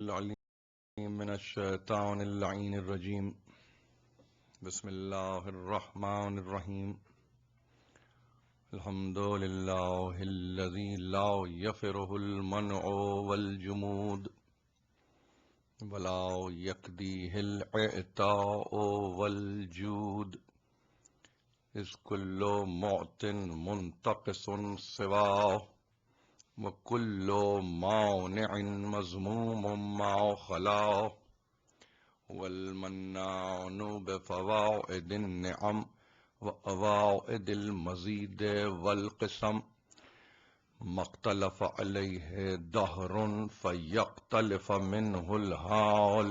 العليم من الشيطان اللعين الرجيم. بسم الله الرحمن الرحيم. الحمد لله الذي لا يفره المنع والجمود ولا يقضيه الإعطاء والجود، إذ كل معط منتقص سواه وكل مانع مذموم مع خلاه، والمنان بفوائد النعم وأوائد المزيد والقسم، ما اختلف عليه دهر فيختلف منه الحال،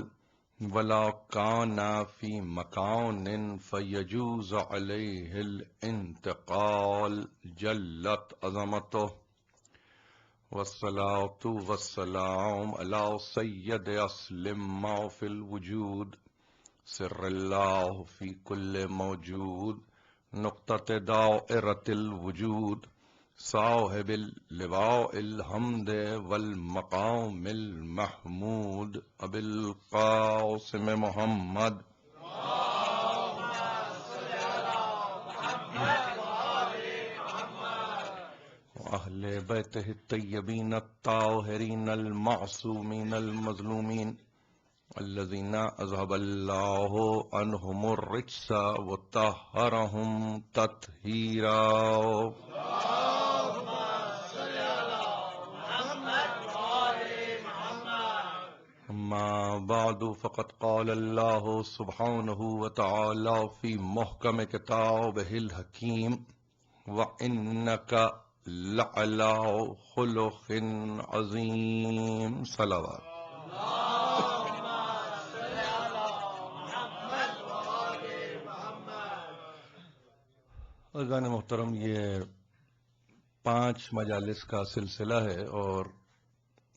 ولا كان في مكان فيجوز عليه الانتقال، جلت عظمته. والصلاة والسلام على سيد أصل ما في الوجود، سر الله في كل موجود، نقطة دائرة الوجود، صاحب اللواء الحمد والمقام المحمود، أبي القاسم محمد وأهل بيته الطيبين الطاهرين المعصومين المظلومين، الذين أذهب الله عنهم الرجس وطهرهم تطهيرا. أما بعد، فقد قال الله سبحانه وتعالى في محكم كتابه الحكيم: وإنك لعلى خلق عظيم. صلوات. عزیزان محترم، یہ 5 مجالس کا سلسلہ ہے اور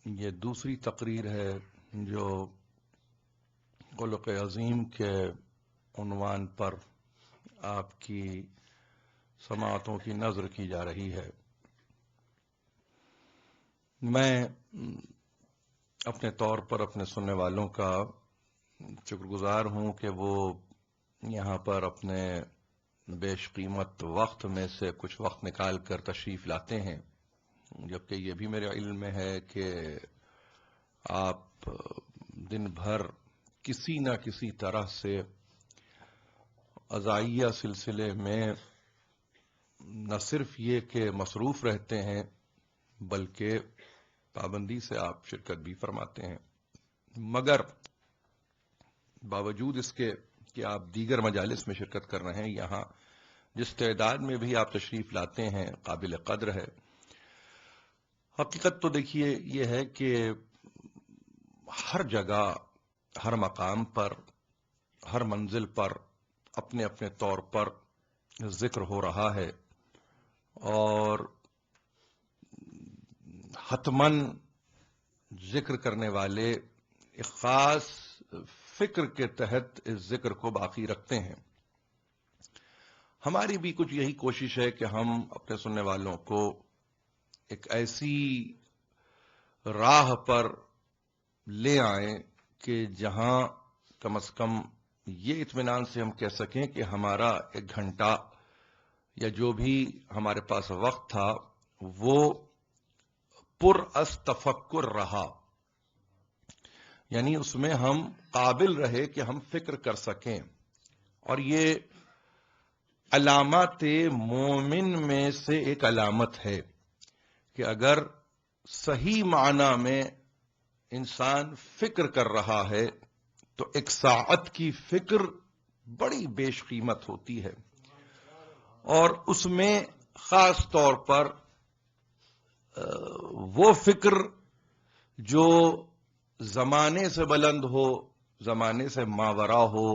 یہ دوسری تقریر ہے جو خلق عظیم کے عنوان پر آپ کی سماعتوں کی نظر کی جا رہی ہے. میں اپنے طور پر اپنے سننے والوں کا شکر گزار ہوں کہ وہ یہاں پر اپنے بیش قیمت وقت میں سے کچھ وقت نکال کر تشریف لاتے ہیں، جبکہ یہ بھی میرے علم میں ہے کہ آپ دن بھر کسی نہ کسی طرح سے عزائیہ سلسلے میں نہ صرف یہ کہ مصروف رہتے ہیں بلکہ پابندی سے آپ شرکت بھی فرماتے ہیں، مگر باوجود اس کے کہ آپ دیگر مجالس میں شرکت کر رہے ہیں، یہاں جس تعداد میں بھی آپ تشریف لاتے ہیں قابل قدر ہے. حقیقت تو دیکھیے یہ ہے کہ ہر جگہ، ہر مقام پر، ہر منزل پر اپنے اپنے طور پر ذکر ہو رہا ہے، اور حتماً ذکر کرنے والے ایک خاص فکر کے تحت اس ذکر کو باقی رکھتے ہیں. ہماری بھی کچھ یہی کوشش ہے کہ ہم اپنے سننے والوں کو ایک ایسی راہ پر لے آئیں کہ جہاں کم از کم یہ اطمینان سے ہم کہہ سکیں کہ ہمارا 1 گھنٹہ یا جو بھی ہمارے پاس وقت تھا وہ پر از تفکر رہا، یعنی اس میں ہم قابل رہے کہ ہم فکر کر سکیں. اور یہ علامات مومن میں سے ایک علامت ہے کہ اگر صحیح معنی میں انسان فکر کر رہا ہے تو 1 ساعت کی فکر بڑی بیش قیمت ہوتی ہے، اور اس میں خاص طور پر وہ فکر جو زمانے سے بلند ہو، زمانے سے ماورا ہو،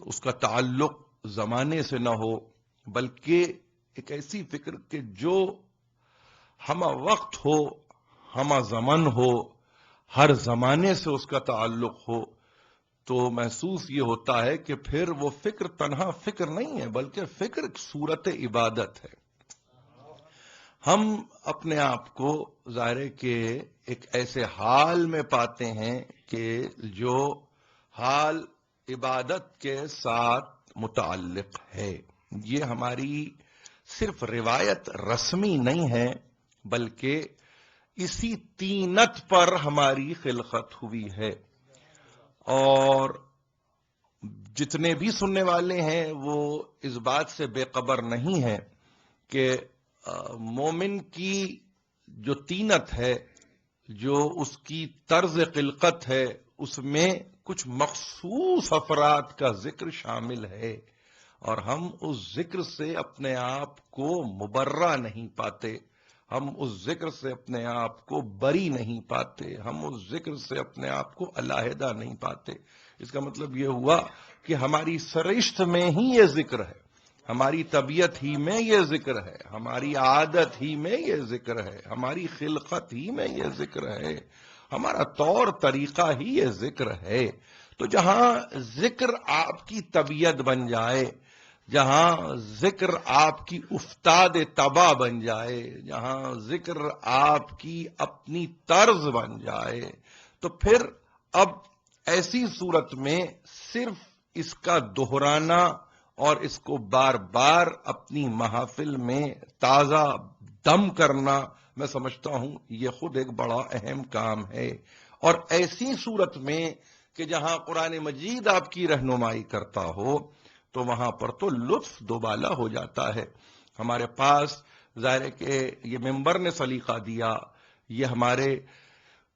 اس کا تعلق زمانے سے نہ ہو، بلکہ ایک ایسی فکر کہ جو ہمہ وقت ہو، ہمہ زمن ہو، ہر زمانے سے اس کا تعلق ہو، تو محسوس یہ ہوتا ہے کہ پھر وہ فکر تنہا فکر نہیں ہے بلکہ فکر ایک صورت عبادت ہے. ہم اپنے آپ کو ظاہر ہے کہ ایک ایسے حال میں پاتے ہیں کہ جو حال عبادت کے ساتھ متعلق ہے. یہ ہماری صرف روایت رسمی نہیں ہے، بلکہ اسی تینت پر ہماری خلقت ہوئی ہے. اور جتنے بھی سننے والے ہیں وہ اس بات سے بے خبر نہیں ہیں کہ مومن کی جو تینت ہے، جو اس کی طرز خلقت ہے، اس میں کچھ مخصوص افراد کا ذکر شامل ہے، اور ہم اس ذکر سے اپنے آپ کو مبرہ نہیں پاتے، ہم اس ذکر سے اپنے آپ کو بری نہیں پاتے، ہم اس ذکر سے اپنے آپ کو علیحدہ نہیں پاتے. اس کا مطلب یہ ہوا کہ ہماری سرشت میں ہی یہ ذکر ہے، ہماری طبیعت ہی میں یہ ذکر ہے، ہماری عادت ہی میں یہ ذکر ہے، ہماری خلقت ہی میں یہ ذکر ہے، ہمارا طور طریقہ ہی یہ ذکر ہے. تو جہاں ذکر آپ کی طبیعت بن جائے، جہاں ذکر آپ کی افتاد طبع بن جائے، جہاں ذکر آپ کی اپنی طرز بن جائے، تو پھر اب ایسی صورت میں صرف اس کا دہرانا اور اس کو بار بار اپنی محافل میں تازہ دم کرنا، میں سمجھتا ہوں یہ خود ایک بڑا اہم کام ہے. اور ایسی صورت میں کہ جہاں قرآن مجید آپ کی رہنمائی کرتا ہو، تو وہاں پر تو لطف دوبالا ہو جاتا ہے. ہمارے پاس ظاہر ہے کہ یہ ممبر نے سلیقہ دیا، یہ ہمارے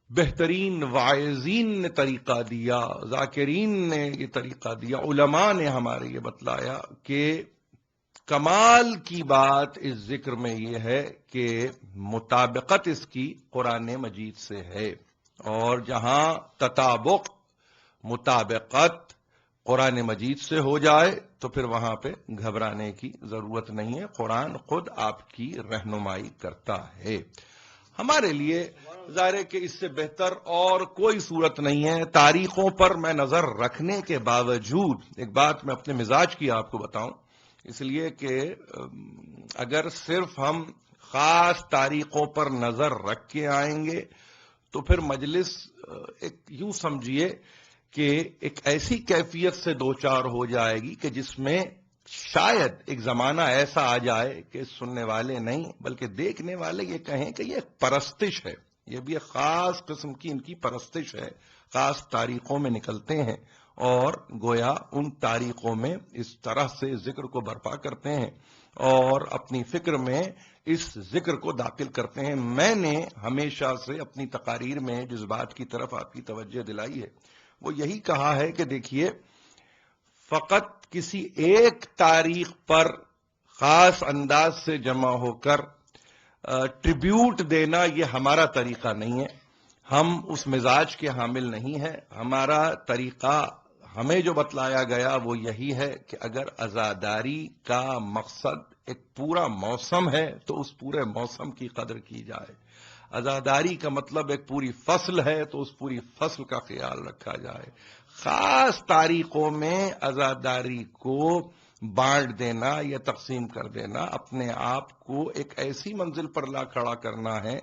بہترین واعظین نے طریقہ دیا، ذاکرین نے یہ طریقہ دیا، علماء نے ہمارے یہ بتلایا کہ کمال کی بات اس ذکر میں یہ ہے کہ مطابقت اس کی قرآن مجید سے ہے. اور جہاں تطابق، مطابقت قرآن مجید سے ہو جائے تو پھر وہاں پہ گھبرانے کی ضرورت نہیں ہے، قرآن خود آپ کی رہنمائی کرتا ہے. ہمارے لیے ظاہر ہے کہ اس سے بہتر اور کوئی صورت نہیں ہے. تاریخوں پر میں نظر رکھنے کے باوجود ایک بات میں اپنے مزاج کی آپ کو بتاؤں، اس لیے کہ اگر صرف ہم خاص تاریخوں پر نظر رکھ کے آئیں گے تو پھر مجلس ایک یوں سمجھیے کہ ایک ایسی کیفیت سے دوچار ہو جائے گی کہ جس میں شاید ایک زمانہ ایسا آ جائے کہ سننے والے نہیں بلکہ دیکھنے والے یہ کہیں کہ یہ پرستش ہے، یہ بھی ایک خاص قسم کی ان کی پرستش ہے. خاص تاریخوں میں نکلتے ہیں اور گویا ان تاریخوں میں اس طرح سے ذکر کو برپا کرتے ہیں اور اپنی فکر میں اس ذکر کو داخل کرتے ہیں. میں نے ہمیشہ سے اپنی تقاریر میں جس بات کی طرف آپ کی توجہ دلائی ہے وہ یہی کہا ہے کہ دیکھیے، فقط کسی ایک تاریخ پر خاص انداز سے جمع ہو کر ٹریبیوٹ دینا یہ ہمارا طریقہ نہیں ہے، ہم اس مزاج کے حامل نہیں ہیں. ہمارا طریقہ، ہمیں جو بتلایا گیا وہ یہی ہے کہ اگر عزاداری کا مقصد ایک پورا موسم ہے تو اس پورے موسم کی قدر کی جائے. عزاداری کا مطلب ایک پوری فصل ہے تو اس پوری فصل کا خیال رکھا جائے. خاص تاریخوں میں عزاداری کو بانٹ دینا یا تقسیم کر دینا اپنے آپ کو ایک ایسی منزل پر لا کھڑا کرنا ہے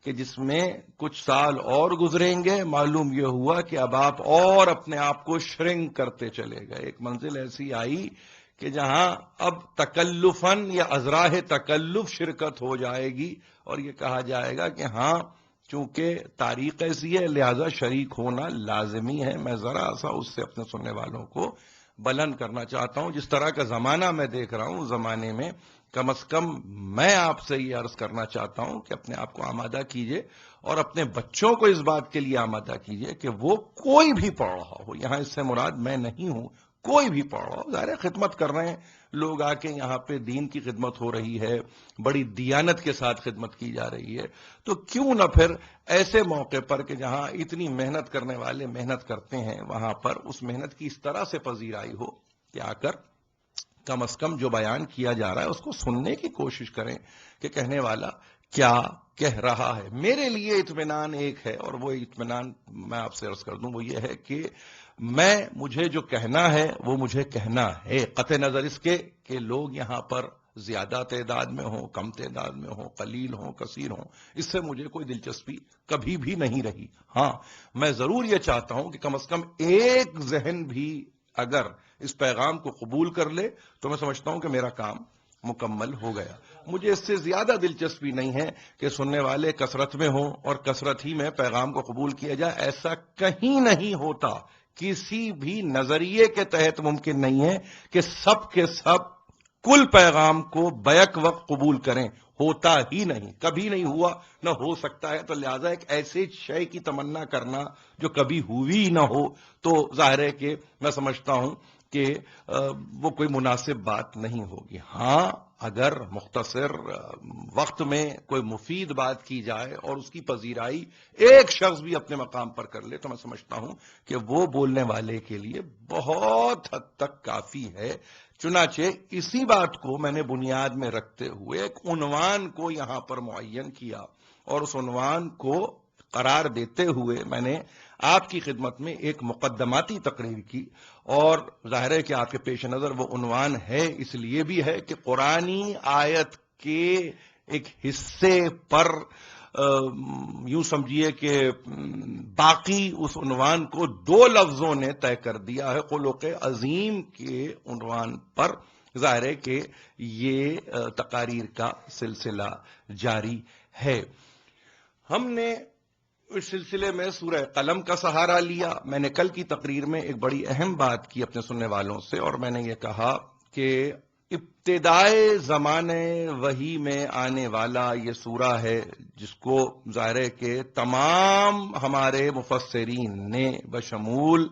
کہ جس میں کچھ سال اور گزریں گے، معلوم یہ ہوا کہ اب آپ اور اپنے آپ کو شرنک کرتے چلے گئے. ایک منزل ایسی آئی کہ جہاں اب تکلفاً یا ازراہ تکلف شرکت ہو جائے گی اور یہ کہا جائے گا کہ ہاں چونکہ تاریخ ایسی ہے لہذا شریک ہونا لازمی ہے. میں ذرا سا اس سے اپنے سننے والوں کو بلند کرنا چاہتا ہوں. جس طرح کا زمانہ میں دیکھ رہا ہوں، زمانے میں کم از کم میں آپ سے یہ عرض کرنا چاہتا ہوں کہ اپنے آپ کو آمادہ کیجئے اور اپنے بچوں کو اس بات کے لیے آمادہ کیجئے کہ وہ کوئی بھی پڑھ رہا ہو، یہاں اس سے مراد میں نہیں ہوں، کوئی بھی پڑھ رہا ہو، ظاہر خدمت کر رہے ہیں لوگ آ کے، یہاں پہ دین کی خدمت ہو رہی ہے، بڑی دیانت کے ساتھ خدمت کی جا رہی ہے، تو کیوں نہ پھر ایسے موقع پر کہ جہاں اتنی محنت کرنے والے محنت کرتے ہیں وہاں پر اس محنت کی اس طرح سے پذیرائی ہو کہ آ کر کم از کم جو بیان کیا جا رہا ہے اس کو سننے کی کوشش کریں کہ کہنے والا کیا کہہ رہا ہے. میرے لیے اطمینان ایک ہے اور وہ اطمینان میں آپ سے عرض کر دوں، وہ یہ ہے کہ مجھے جو کہنا ہے وہ مجھے کہنا ہے، قطع نظر اس کے کہ لوگ یہاں پر زیادہ تعداد میں ہوں، کم تعداد میں ہوں، قلیل ہوں، کثیر ہوں، اس سے مجھے کوئی دلچسپی کبھی بھی نہیں رہی۔ ہاں، میں ضرور یہ چاہتا ہوں کہ کم از کم ایک ذہن بھی اگر اس پیغام کو قبول کر لے تو میں سمجھتا ہوں کہ میرا کام مکمل ہو گیا۔ مجھے اس سے زیادہ دلچسپی نہیں ہے کہ سننے والے کثرت میں ہوں اور کثرت ہی میں پیغام کو قبول کیا جائے، ایسا کہیں نہیں ہوتا، کسی بھی نظریے کے تحت ممکن نہیں ہے کہ سب کے سب کل پیغام کو بیک وقت قبول کریں، ہوتا ہی نہیں، کبھی نہیں ہوا، نہ ہو سکتا ہے۔ تو لہذا ایک ایسے شے کی تمنا کرنا جو کبھی ہوئی نہ ہو، تو ظاہر ہے کہ میں سمجھتا ہوں کہ وہ کوئی مناسب بات نہیں ہوگی۔ ہاں، اگر مختصر وقت میں کوئی مفید بات کی جائے اور اس کی پذیرائی ایک شخص بھی اپنے مقام پر کر لے تو میں سمجھتا ہوں کہ وہ بولنے والے کے لیے بہت حد تک کافی ہے۔ چنانچہ اسی بات کو میں نے بنیاد میں رکھتے ہوئے ایک عنوان کو یہاں پر معین کیا، اور اس عنوان کو قرار دیتے ہوئے میں نے آپ کی خدمت میں ایک مقدماتی تقریر کی، اور ظاہر ہے کہ آپ کے پیش نظر وہ عنوان ہے، اس لیے بھی ہے کہ قرآنی آیت کے ایک حصے پر یوں سمجھیے کہ باقی اس عنوان کو دو لفظوں نے طے کر دیا ہے، خلق عظیم کے عنوان پر ظاہر ہے کہ یہ تقاریر کا سلسلہ جاری ہے۔ ہم نے اس سلسلے میں سورہ قلم کا سہارا لیا۔ میں نے کل کی تقریر میں ایک بڑی اہم بات کی اپنے سننے والوں سے، اور میں نے یہ کہا کہ ابتدائے زمانے وحی میں آنے والا یہ سورہ ہے جس کو ظاہر ہے کہ تمام ہمارے مفسرین نے بشمول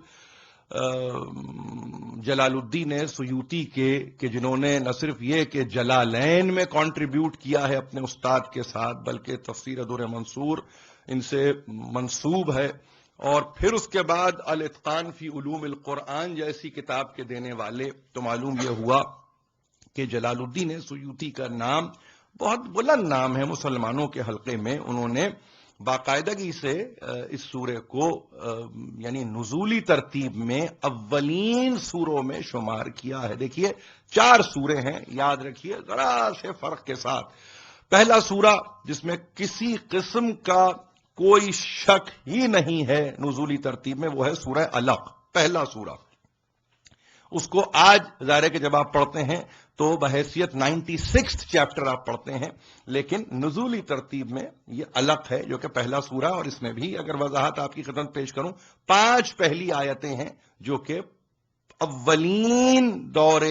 جلال الدین سیوطی کے، کہ جنہوں نے نہ صرف یہ کہ جلالین میں کنٹریبیوٹ کیا ہے اپنے استاد کے ساتھ، بلکہ تفسیر در منصور ان سے منسوب ہے، اور پھر اس کے بعد الاتقان فی علوم القرآن جیسی کتاب کے دینے والے، تو معلوم یہ ہوا کہ جلال الدین سیوطی کا نام بہت بلند نام ہے مسلمانوں کے حلقے میں۔ انہوں نے باقاعدگی سے اس سورے کو یعنی نزولی ترتیب میں اولین سوروں میں شمار کیا ہے۔ دیکھیے 4 سورے ہیں، یاد رکھیے ذرا سے فرق کے ساتھ۔ پہلا سورہ جس میں کسی قسم کا کوئی شک ہی نہیں ہے نزولی ترتیب میں، وہ ہے سورہ علق، پہلا سورہ۔ اس کو آج ظاہر ہے کہ جب آپ پڑھتے ہیں تو بحیثیت 96 چیپٹر آپ پڑھتے ہیں، لیکن نزولی ترتیب میں یہ علق ہے جو کہ پہلا سورہ، اور اس میں بھی اگر وضاحت آپ کی خدمت پیش کروں 5 پہلی آیتیں ہیں جو کہ اولین دور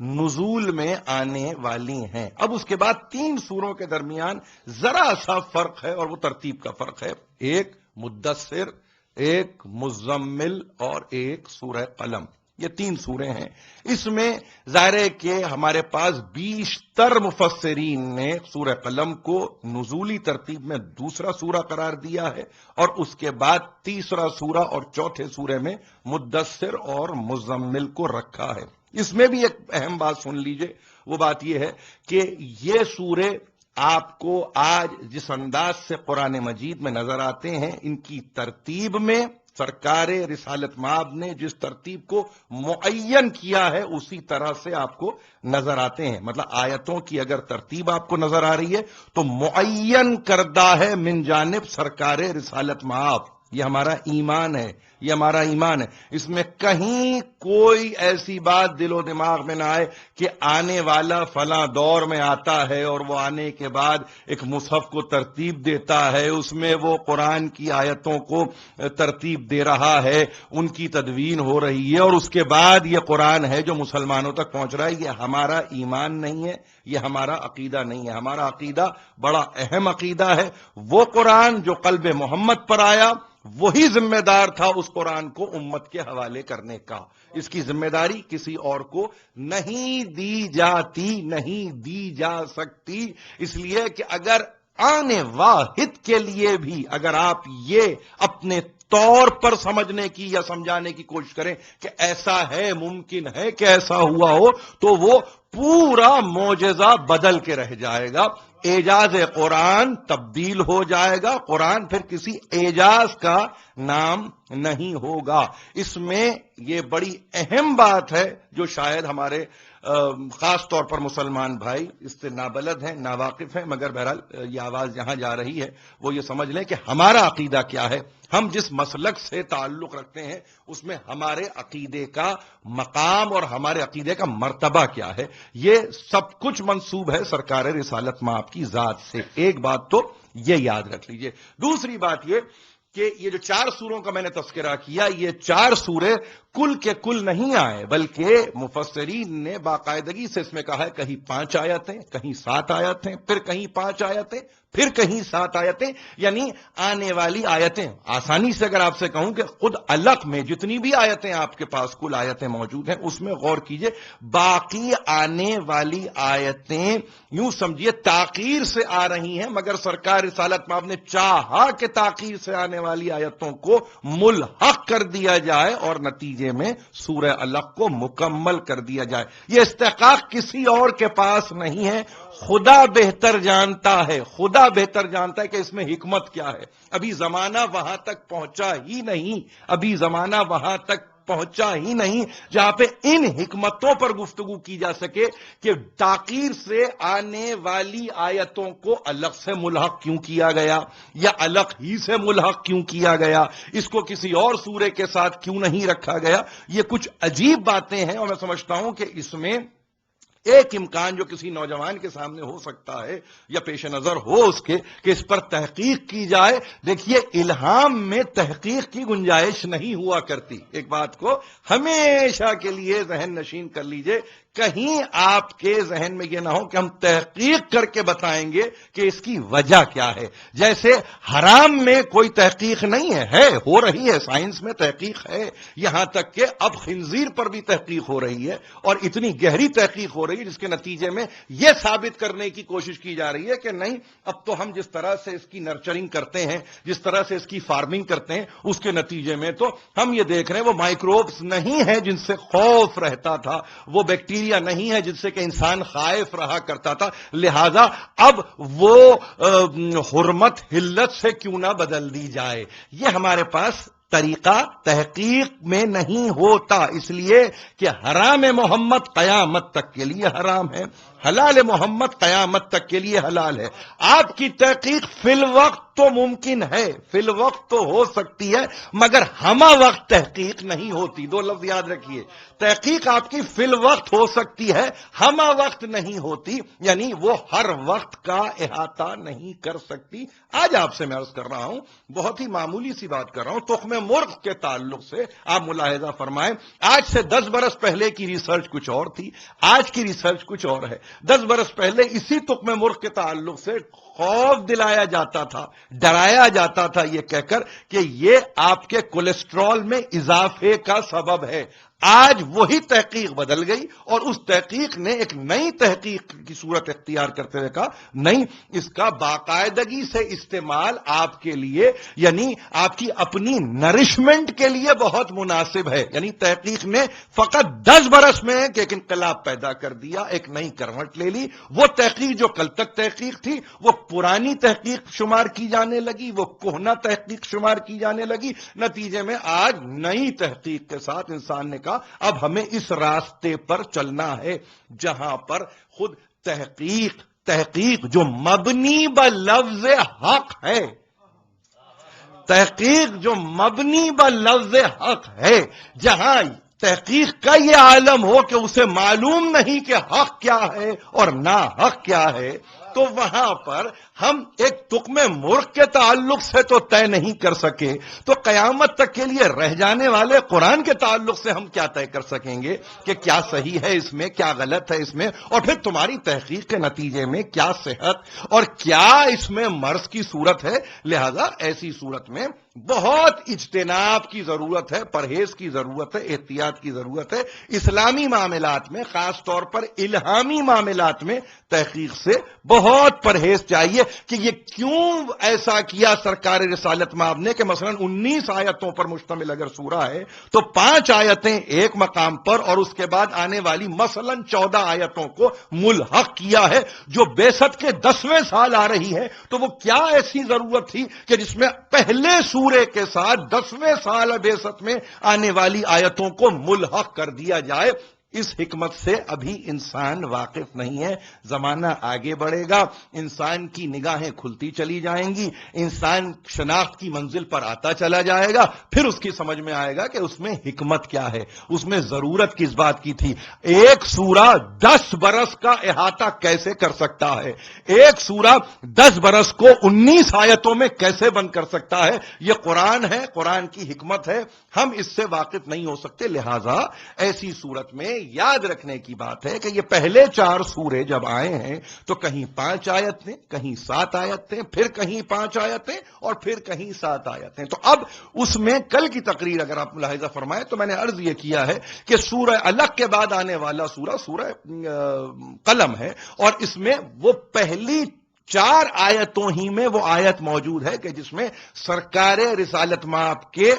نزول میں آنے والی ہیں۔ اب اس کے بعد 3 سوروں کے درمیان ذرا سا فرق ہے، اور وہ ترتیب کا فرق ہے، ایک مدثر، ایک مزمل اور ایک سورہ قلم۔ یہ 3 سورے ہیں۔ اس میں ظاہر ہے کہ ہمارے پاس بیشتر مفسرین نے سورہ قلم کو نزولی ترتیب میں دوسرا سورہ قرار دیا ہے، اور اس کے بعد تیسرا سورہ اور چوتھے سورے میں مدثر اور مزمل کو رکھا ہے۔ اس میں بھی ایک اہم بات سن لیجئے، وہ بات یہ ہے کہ یہ سورے آپ کو آج جس انداز سے قرآن مجید میں نظر آتے ہیں، ان کی ترتیب میں سرکار رسالت مآب نے جس ترتیب کو معین کیا ہے اسی طرح سے آپ کو نظر آتے ہیں۔ مطلب آیتوں کی اگر ترتیب آپ کو نظر آ رہی ہے تو معین کردہ ہے من جانب سرکار رسالت مآب۔ یہ ہمارا ایمان ہے، یہ ہمارا ایمان ہے۔ اس میں کہیں کوئی ایسی بات دل و دماغ میں نہ آئے کہ آنے والا فلاں دور میں آتا ہے اور وہ آنے کے بعد ایک مصحف کو ترتیب دیتا ہے، اس میں وہ قرآن کی آیتوں کو ترتیب دے رہا ہے، ان کی تدوین ہو رہی ہے، اور اس کے بعد یہ قرآن ہے جو مسلمانوں تک پہنچ رہا ہے۔ یہ ہمارا ایمان نہیں ہے، یہ ہمارا عقیدہ نہیں ہے۔ ہمارا عقیدہ بڑا اہم عقیدہ ہے۔ وہ قرآن جو قلب محمد پر آیا وہی ذمہ دار تھا اس قرآن کو امت کے حوالے کرنے کا۔ اس کی ذمہ داری کسی اور کو نہیں دی جاتی، نہیں دی جا سکتی، اس لیے کہ اگر آنے واحد کے لیے بھی اگر آپ یہ اپنے طور پر سمجھنے کی یا سمجھانے کی کوشش کریں کہ ایسا ہے، ممکن ہے کہ ایسا ہوا ہو، تو وہ پورا معجزہ بدل کے رہ جائے گا۔ اعجاز قرآن تبدیل ہو جائے گا، قرآن پھر کسی اعجاز کا نام نہیں ہوگا۔ اس میں یہ بڑی اہم بات ہے جو شاید ہمارے خاص طور پر مسلمان بھائی اس سے نابلد ہیں، ناواقف ہیں، مگر بہرحال یہ آواز یہاں جا رہی ہے، وہ یہ سمجھ لیں کہ ہمارا عقیدہ کیا ہے، ہم جس مسلک سے تعلق رکھتے ہیں اس میں ہمارے عقیدے کا مقام اور ہمارے عقیدے کا مرتبہ کیا ہے، یہ سب کچھ منسوب ہے سرکار رسالت مآب کی ذات سے۔ ایک بات تو یہ یاد رکھ لیجئے۔ دوسری بات یہ کہ یہ جو 4 سوروں کا میں نے تذکرہ کیا، یہ 4 سورے کل کے کل نہیں آئے، بلکہ مفسرین نے باقاعدگی سے اس میں کہا ہے کہیں 5 آیتیں، کہیں 7 آیتیں، پھر کہیں 5 آیتیں، پھر کہیں 7 آیتیں، یعنی آنے والی آیتیں۔ آسانی سے اگر آپ سے کہوں کہ خود علق میں جتنی بھی آیتیں آپ کے پاس کل آیتیں موجود ہیں اس میں غور کیجئے، باقی آنے والی آیتیں یوں سمجھیے تاخیر سے آ رہی ہیں، مگر سرکار رسالت مآب نے چاہا کہ تاخیر سے آنے والی آیتوں کو ملحق کر دیا جائے اور نتیجے میں سورہ علق کو مکمل کر دیا جائے۔ یہ استحقاق کسی اور کے پاس نہیں ہے، خدا بہتر جانتا ہے، خدا بہتر جانتا ہے کہ اس میں حکمت کیا ہے۔ ابھی زمانہ وہاں تک پہنچا ہی نہیں، ابھی زمانہ وہاں تک پہنچا ہی نہیں جہاں پہ ان حکمتوں پر گفتگو کی جا سکے کہ تاخیر سے آنے والی آیتوں کو الگ سے ملحق کیوں کیا گیا، یا الگ ہی سے ملحق کیوں کیا گیا، اس کو کسی اور سورے کے ساتھ کیوں نہیں رکھا گیا۔ یہ کچھ عجیب باتیں ہیں، اور میں سمجھتا ہوں کہ اس میں ایک امکان جو کسی نوجوان کے سامنے ہو سکتا ہے یا پیش نظر ہو اس کے کہ اس پر تحقیق کی جائے۔ دیکھیے الہام میں تحقیق کی گنجائش نہیں ہوا کرتی، ایک بات کو ہمیشہ کے لیے ذہن نشین کر لیجئے، کہیں آپ کے ذہن میں یہ نہ ہو کہ ہم تحقیق کر کے بتائیں گے کہ اس کی وجہ کیا ہے۔ جیسے حرام میں کوئی تحقیق نہیں ہے ہو رہی ہے، سائنس میں تحقیق ہے، یہاں تک کہ اب خنزیر پر بھی تحقیق ہو رہی ہے، اور اتنی گہری تحقیق ہو رہی ہے جس کے نتیجے میں یہ ثابت کرنے کی کوشش کی جا رہی ہے کہ نہیں، اب تو ہم جس طرح سے اس کی نرچرنگ کرتے ہیں، جس طرح سے اس کی فارمنگ کرتے ہیں، اس کے نتیجے میں تو ہم یہ دیکھ رہے ہیں وہ مائکروبس نہیں ہیں جن سے خوف رہتا تھا، وہ بیکٹیریا نہیں ہے جن سے کہ انسان خائف رہا کرتا تھا، لہذا اب وہ حرمت حلت سے کیوں نہ بدل دی جائے۔ یہ ہمارے پاس طریقہ تحقیق میں نہیں ہوتا، اس لیے کہ حرام محمد قیامت تک کے لیے حرام ہے، حلال محمد قیامت تک کے لیے حلال ہے۔ آپ کی تحقیق فی الوقت تو ممکن ہے، فی الوقت تو ہو سکتی ہے، مگر ہمہ وقت تحقیق نہیں ہوتی۔ 2 لفظ یاد رکھیے، تحقیق آپ کی فی الوقت ہو سکتی ہے، ہمہ وقت نہیں ہوتی، یعنی وہ ہر وقت کا احاطہ نہیں کر سکتی۔ آج آپ سے میں عرض کر رہا ہوں، بہت ہی معمولی سی بات کر رہا ہوں، تخم مرغ کے تعلق سے آپ ملاحظہ فرمائیں، آج سے 10 برس پہلے کی ریسرچ کچھ اور تھی، آج کی ریسرچ کچھ اور ہے۔ 10 برس پہلے اسی تخم مرغ کے تعلق سے خوف دلایا جاتا تھا، ڈرایا جاتا تھا یہ کہہ کر کہ یہ آپ کے کولیسٹرول میں اضافے کا سبب ہے۔ آج وہی تحقیق بدل گئی اور اس تحقیق نے ایک نئی تحقیق کی صورت اختیار کرتے ہوئے کہا نہیں، اس کا باقاعدگی سے استعمال آپ کے لیے، یعنی آپ کی اپنی نرشمنٹ کے لیے بہت مناسب ہے۔ یعنی تحقیق نے فقط 10 برس میں ایک انقلاب پیدا کر دیا، ایک نئی کروٹ لے لی۔ وہ تحقیق جو کل تک تحقیق تھی وہ پرانی تحقیق شمار کی جانے لگی، وہ کہنا تحقیق شمار کی جانے لگی، نتیجے میں آج نئی تحقیق کے ساتھ انسان نے کہا اب ہمیں اس راستے پر چلنا ہے جہاں پر خود تحقیق جو مبنی بلفظ حق ہے، تحقیق جو مبنی بلفظ حق ہے، جہاں تحقیق کا یہ عالم ہو کہ اسے معلوم نہیں کہ حق کیا ہے اور نا حق کیا ہے، تو وہاں پر ہم ایک تخم مرغ کے تعلق سے تو طے نہیں کر سکے، تو قیامت تک کے لیے رہ جانے والے قرآن کے تعلق سے ہم کیا طے کر سکیں گے کہ کیا صحیح ہے اس میں، کیا غلط ہے اس میں، اور پھر تمہاری تحقیق کے نتیجے میں کیا صحت اور کیا اس میں مرض کی صورت ہے۔ لہذا ایسی صورت میں بہت اجتناب کی ضرورت ہے، پرہیز کی ضرورت ہے، احتیاط کی ضرورت ہے۔ اسلامی معاملات میں، خاص طور پر الہامی معاملات میں تحقیق سے بہت پرہیز چاہیے کہ یہ کیوں ایسا کیا سرکار رسالت مآب نے کہ مثلا 19 آیتوں پر مشتمل اگر سورہ ہے تو 5 آیتیں ایک مقام پر اور اس کے بعد آنے والی مثلا 14 آیتوں کو ملحق کیا ہے جو بعثت کے 10ویں سال آ رہی ہے۔ تو وہ کیا ایسی ضرورت تھی کہ جس میں پہلے سورے کے ساتھ 10ویں سال بعثت میں آنے والی آیتوں کو ملحق کر دیا جائے؟ اس حکمت سے ابھی انسان واقف نہیں ہے. زمانہ آگے بڑھے گا، انسان کی نگاہیں کھلتی چلی جائیں گی، انسان شناخت کی منزل پر آتا چلا جائے گا، پھر اس کی سمجھ میں آئے گا کہ اس میں حکمت کیا ہے، اس میں ضرورت کس بات کی تھی. ایک سورہ 10 برس کا احاطہ کیسے کر سکتا ہے، ایک سورہ 10 برس کو 19 آیتوں میں کیسے بند کر سکتا ہے. یہ قرآن ہے، قرآن کی حکمت ہے، ہم اس سے واقف نہیں ہو سکتے. لہذا ایسی صورت میں یاد رکھنے کی بات ہے کہ یہ پہلے 4 سورے جب آئے ہیں تو کہیں 5 آیتیں، کہیں 7 آیتیں، پھر کہیں 5 آیتیں اور پھر کہیں 7 آیتیں. تو اب اس میں کل کی تقریر اگر آپ ملاحظہ فرمائیں تو میں نے عرض یہ کیا ہے کہ سورہ علق کے بعد آنے والا سورہ قلم ہے، اور اس میں وہ پہلی 4 آیتوں ہی میں وہ آیت موجود ہے کہ جس میں سرکار رسالت مآب کے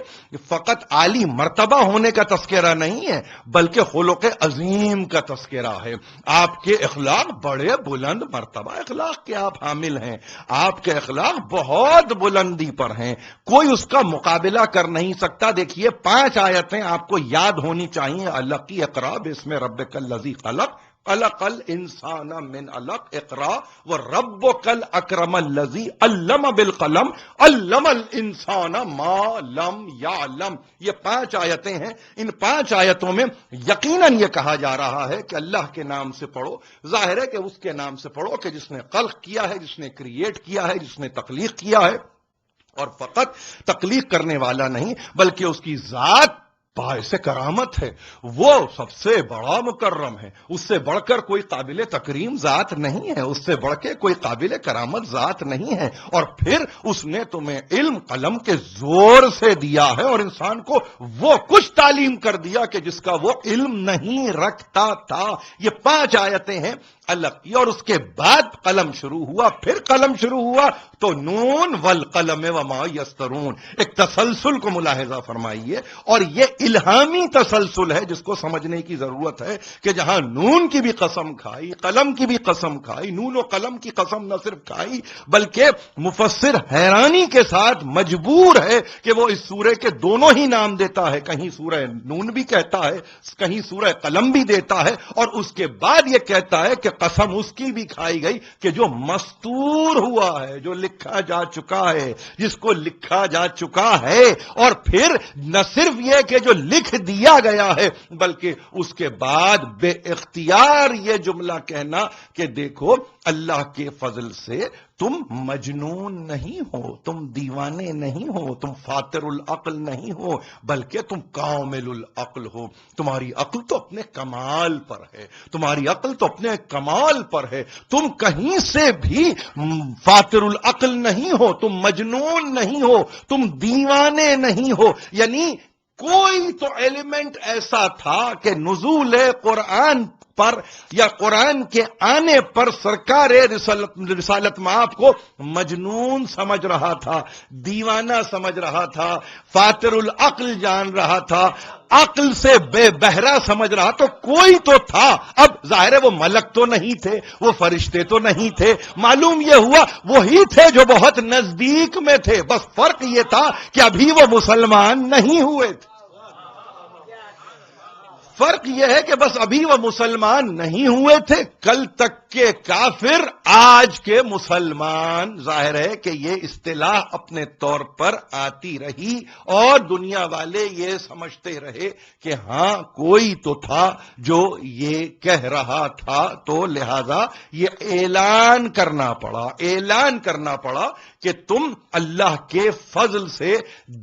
فقط عالی مرتبہ ہونے کا تذکرہ نہیں ہے بلکہ خلق عظیم کا تذکرہ ہے. آپ کے اخلاق بڑے بلند مرتبہ اخلاق کے آپ حامل ہیں، آپ کے اخلاق بہت بلندی پر ہیں، کوئی اس کا مقابلہ کر نہیں سکتا. دیکھیے 5 آیتیں آپ کو یاد ہونی چاہیے. علق کی اقرا بسم ربک الذی خلق، خلق الانسان من علق، اقرا وربک الاکرم الذی علم بالقلم، علم الانسان ما لم یعلم. یہ 5 آیتیں ہیں. ان 5 آیتوں میں یقیناً یہ کہا جا رہا ہے کہ اللہ کے نام سے پڑھو. ظاہر ہے کہ اس کے نام سے پڑھو کہ جس نے خلق کیا ہے، جس نے کریٹ کیا ہے، جس نے تخلیق کیا ہے، اور فقط تخلیق کرنے والا نہیں بلکہ اس کی ذات باعث کرامت ہے. وہ سب سے بڑا مکرم ہے، اس سے بڑھ کر کوئی قابل تکریم ذات نہیں ہے، اس سے بڑھ کے کوئی قابل کرامت ذات نہیں ہے. اور پھر اس نے تمہیں علم قلم کے زور سے دیا ہے اور انسان کو وہ کچھ تعلیم کر دیا کہ جس کا وہ علم نہیں رکھتا تھا. یہ 5 آیتیں ہیں الگ کی، اور اس کے بعد قلم شروع ہوا. پھر قلم شروع ہوا تو نون والقلم وما یسطرون. ایک تسلسل کو ملاحظہ فرمائیے، اور یہ الہامی تسلسل ہے جس کو سمجھنے کی ضرورت ہے کہ جہاں نون کی بھی قسم کھائی، قلم کی بھی قسم کھائی، نون و قلم کی قسم نہ صرف کھائی بلکہ مفسر حیرانی کے ساتھ مجبور ہے کہ وہ اس سورے کے دونوں ہی نام دیتا ہے. کہیں سورہ نون بھی کہتا ہے، کہیں سورہ قلم بھی دیتا ہے، اور اس کے بعد یہ کہتا ہے کہ قسم اس کی بھی کھائی گئی کہ جو مستور ہوا ہے، جو لکھا جا چکا ہے، جس کو لکھا جا چکا ہے. اور پھر نہ صرف یہ کہ جو لکھ دیا گیا ہے بلکہ اس کے بعد بے اختیار یہ جملہ کہنا کہ دیکھو اللہ کے فضل سے تم مجنون نہیں ہو، تم دیوانے نہیں ہو، تم فاتر العقل نہیں ہو بلکہ تم کامل العقل ہو. تمہاری عقل تو اپنے کمال پر ہے، تمہاری عقل تو اپنے کمال پر ہے. تم کہیں سے بھی فاتر العقل نہیں ہو، تم مجنون نہیں ہو، تم دیوانے نہیں ہو. یعنی کوئی تو ایلیمنٹ ایسا تھا کہ نزول قرآن پر یا قرآن کے آنے پر سرکار رسالت مآب کو مجنون سمجھ رہا تھا، دیوانہ سمجھ رہا تھا، فاتر العقل جان رہا تھا، عقل سے بے بہرا سمجھ رہا. تو کوئی تو تھا. اب ظاہر ہے وہ ملک تو نہیں تھے، وہ فرشتے تو نہیں تھے، معلوم یہ ہوا وہی تھے جو بہت نزدیک میں تھے. بس فرق یہ تھا کہ ابھی وہ مسلمان نہیں ہوئے تھے. فرق یہ ہے کہ بس ابھی وہ مسلمان نہیں ہوئے تھے. کل تک کے کافر، آج کے مسلمان. ظاہر ہے کہ یہ اصطلاح اپنے طور پر آتی رہی اور دنیا والے یہ سمجھتے رہے کہ ہاں کوئی تو تھا جو یہ کہہ رہا تھا، تو لہذا یہ اعلان کرنا پڑا کہ تم اللہ کے فضل سے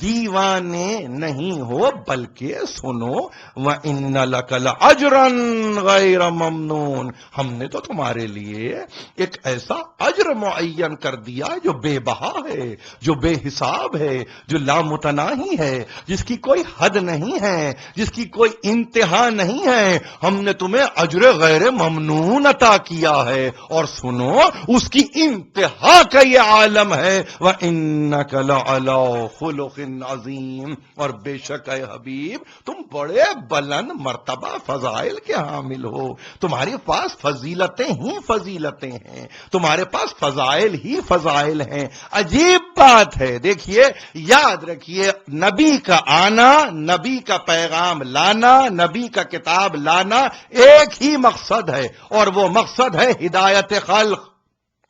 دیوانے نہیں ہو بلکہ سنو وَإِنَّ لَكَ لَأَجْرًا غَيْرَ مَمْنُونَ. ہم نے تو تمہارے لیے ایک ایسا اجر معین کر دیا جو بے بہا ہے، جو بے حساب ہے، جو لامتناہی ہے، جس کی کوئی حد نہیں ہے، جس کی کوئی انتہا نہیں ہے. ہم نے تمہیں اجر غیر ممنون عطا کیا ہے، اور سنو اس کی انتہا کا یہ عالم ہے ہے وَإِنَّكَ لَعَلَىٰ خُلُقٍ عَظِيمٍ، اور بے شک اے حبیب تم بڑے بلند مرتبہ فضائل کے حامل ہو، تمہارے پاس فضیلتیں ہی فضیلتیں ہیں، تمہارے پاس فضائل ہی فضائل ہیں۔ عجیب بات ہے، دیکھیے یاد رکھیے، نبی کا آنا، نبی کا پیغام لانا، نبی کا کتاب لانا ایک ہی مقصد ہے، اور وہ مقصد ہے ہدایت خلق۔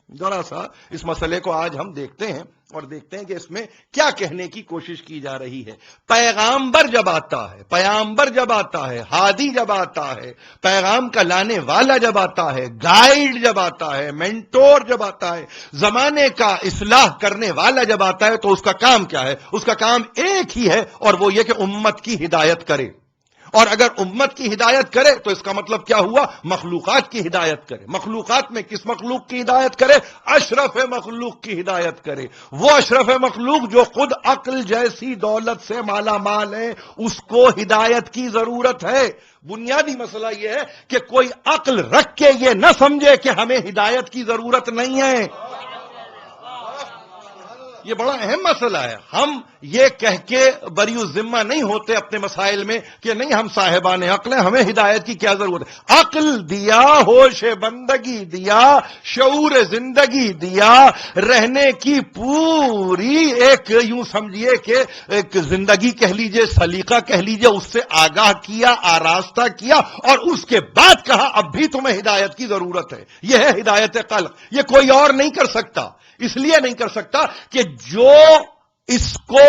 ذرا سا اس مسئلے کو آج ہم دیکھتے ہیں اور دیکھتے ہیں کہ اس میں کیا کہنے کی کوشش کی جا رہی ہے۔ پیغامبر جب آتا ہے، پیغامبر جب آتا ہے، ہادی جب آتا ہے، پیغام کا لانے والا جب آتا ہے، گائیڈ جب آتا ہے، مینٹور جب آتا ہے، زمانے کا اصلاح کرنے والا جب آتا ہے، تو اس کا کام کیا ہے؟ اس کا کام ایک ہی ہے، اور وہ یہ کہ امت کی ہدایت کرے۔ اور اگر امت کی ہدایت کرے تو اس کا مطلب کیا ہوا؟ مخلوقات کی ہدایت کرے۔ مخلوقات میں کس مخلوق کی ہدایت کرے؟ اشرف مخلوق کی ہدایت کرے۔ وہ اشرف مخلوق جو خود عقل جیسی دولت سے مالا مال ہے، اس کو ہدایت کی ضرورت ہے۔ بنیادی مسئلہ یہ ہے کہ کوئی عقل رکھ کے یہ نہ سمجھے کہ ہمیں ہدایت کی ضرورت نہیں ہے۔ یہ بڑا اہم مسئلہ ہے۔ ہم یہ کہہ کے بری الذمہ نہیں ہوتے اپنے مسائل میں کہ نہیں ہم صاحبان عقل ہیں، ہمیں ہدایت کی کیا ضرورت ہے۔ عقل دیا، ہوش بندگی دیا، شعور زندگی دیا، رہنے کی پوری ایک یوں سمجھیے کہ ایک زندگی کہہ لیجئے، سلیقہ کہہ لیجئے، اس سے آگاہ کیا، آراستہ کیا، اور اس کے بعد کہا اب بھی تمہیں ہدایت کی ضرورت ہے۔ یہ ہے ہدایت خلق۔ یہ کوئی اور نہیں کر سکتا، اس لیے نہیں کر سکتا کہ جو اس کو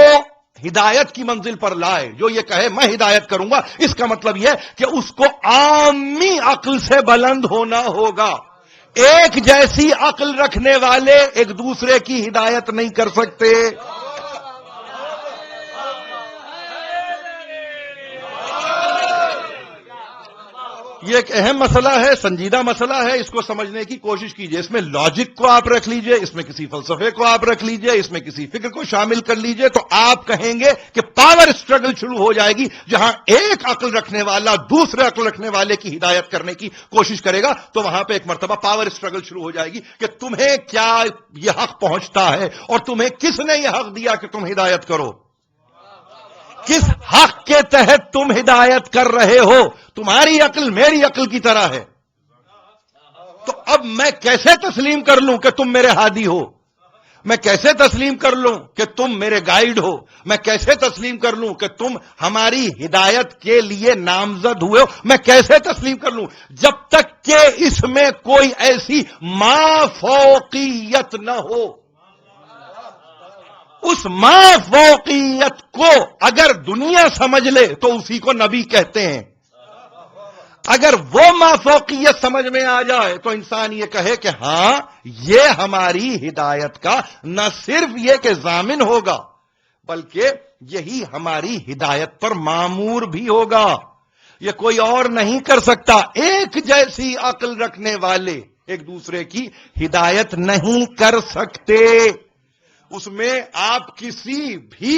ہدایت کی منزل پر لائے، جو یہ کہے میں ہدایت کروں گا، اس کا مطلب یہ کہ اس کو عامی عقل سے بلند ہونا ہوگا۔ ایک جیسی عقل رکھنے والے ایک دوسرے کی ہدایت نہیں کر سکتے۔ یہ ایک اہم مسئلہ ہے، سنجیدہ مسئلہ ہے، اس کو سمجھنے کی کوشش کیجئے۔ اس میں لاجک کو آپ رکھ لیجئے، اس میں کسی فلسفے کو آپ رکھ لیجئے، اس میں کسی فکر کو شامل کر لیجئے، تو آپ کہیں گے کہ پاور اسٹرگل شروع ہو جائے گی۔ جہاں ایک عقل رکھنے والا دوسرے عقل رکھنے والے کی ہدایت کرنے کی کوشش کرے گا، تو وہاں پہ ایک مرتبہ پاور اسٹرگل شروع ہو جائے گی کہ تمہیں کیا یہ حق پہنچتا ہے، اور تمہیں کس نے یہ حق دیا کہ تم ہدایت کرو؟ کس حق کے تحت تم ہدایت کر رہے ہو؟ تمہاری عقل میری عقل کی طرح ہے، تو اب میں کیسے تسلیم کر لوں کہ تم میرے ہادی ہو؟ میں کیسے تسلیم کر لوں کہ تم میرے گائیڈ ہو؟ میں کیسے تسلیم کر لوں کہ تم ہماری ہدایت کے لیے نامزد ہوئے ہو؟ میں کیسے تسلیم کر لوں جب تک کہ اس میں کوئی ایسی مافوقیت نہ ہو؟ اس مافوقیت کو اگر دنیا سمجھ لے تو اسی کو نبی کہتے ہیں۔ اگر وہ مافوقیت سمجھ میں آ جائے تو انسان یہ کہے کہ ہاں یہ ہماری ہدایت کا نہ صرف یہ کہ ضامن ہوگا، بلکہ یہی ہماری ہدایت پر مامور بھی ہوگا۔ یہ کوئی اور نہیں کر سکتا۔ ایک جیسی عقل رکھنے والے ایک دوسرے کی ہدایت نہیں کر سکتے۔ اس میں آپ کسی بھی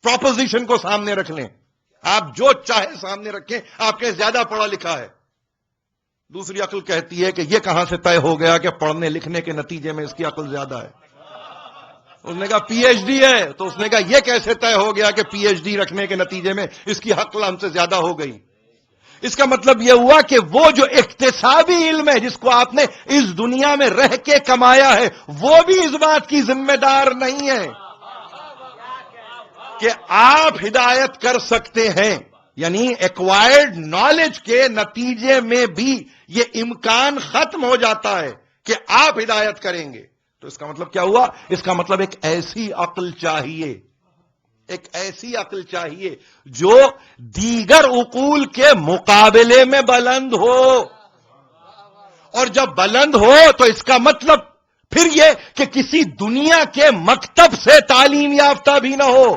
پروپوزیشن کو سامنے رکھ لیں، آپ جو چاہے سامنے رکھیں، آپ کے زیادہ پڑھا لکھا ہے، دوسری عقل کہتی ہے کہ یہ کہاں سے طے ہو گیا کہ پڑھنے لکھنے کے نتیجے میں اس کی عقل زیادہ ہے؟ اس نے کہا پی ایچ ڈی ہے، تو اس نے کہا یہ کیسے طے ہو گیا کہ پی ایچ ڈی رکھنے کے نتیجے میں اس کی عقل ہم سے زیادہ ہو گئی؟ اس کا مطلب یہ ہوا کہ وہ جو اکتسابی علم ہے جس کو آپ نے اس دنیا میں رہ کے کمایا ہے، وہ بھی اس بات کی ذمہ دار نہیں ہے کہ آپ ہدایت کر سکتے ہیں۔ یعنی ایکوائرڈ نالج کے نتیجے میں بھی یہ امکان ختم ہو جاتا ہے کہ آپ ہدایت کریں گے۔ تو اس کا مطلب کیا ہوا؟ اس کا مطلب ایک ایسی عقل چاہیے، ایک ایسی عقل چاہیے جو دیگر عقول کے مقابلے میں بلند ہو، اور جب بلند ہو تو اس کا مطلب پھر یہ کہ کسی دنیا کے مکتب سے تعلیم یافتہ بھی نہ ہو۔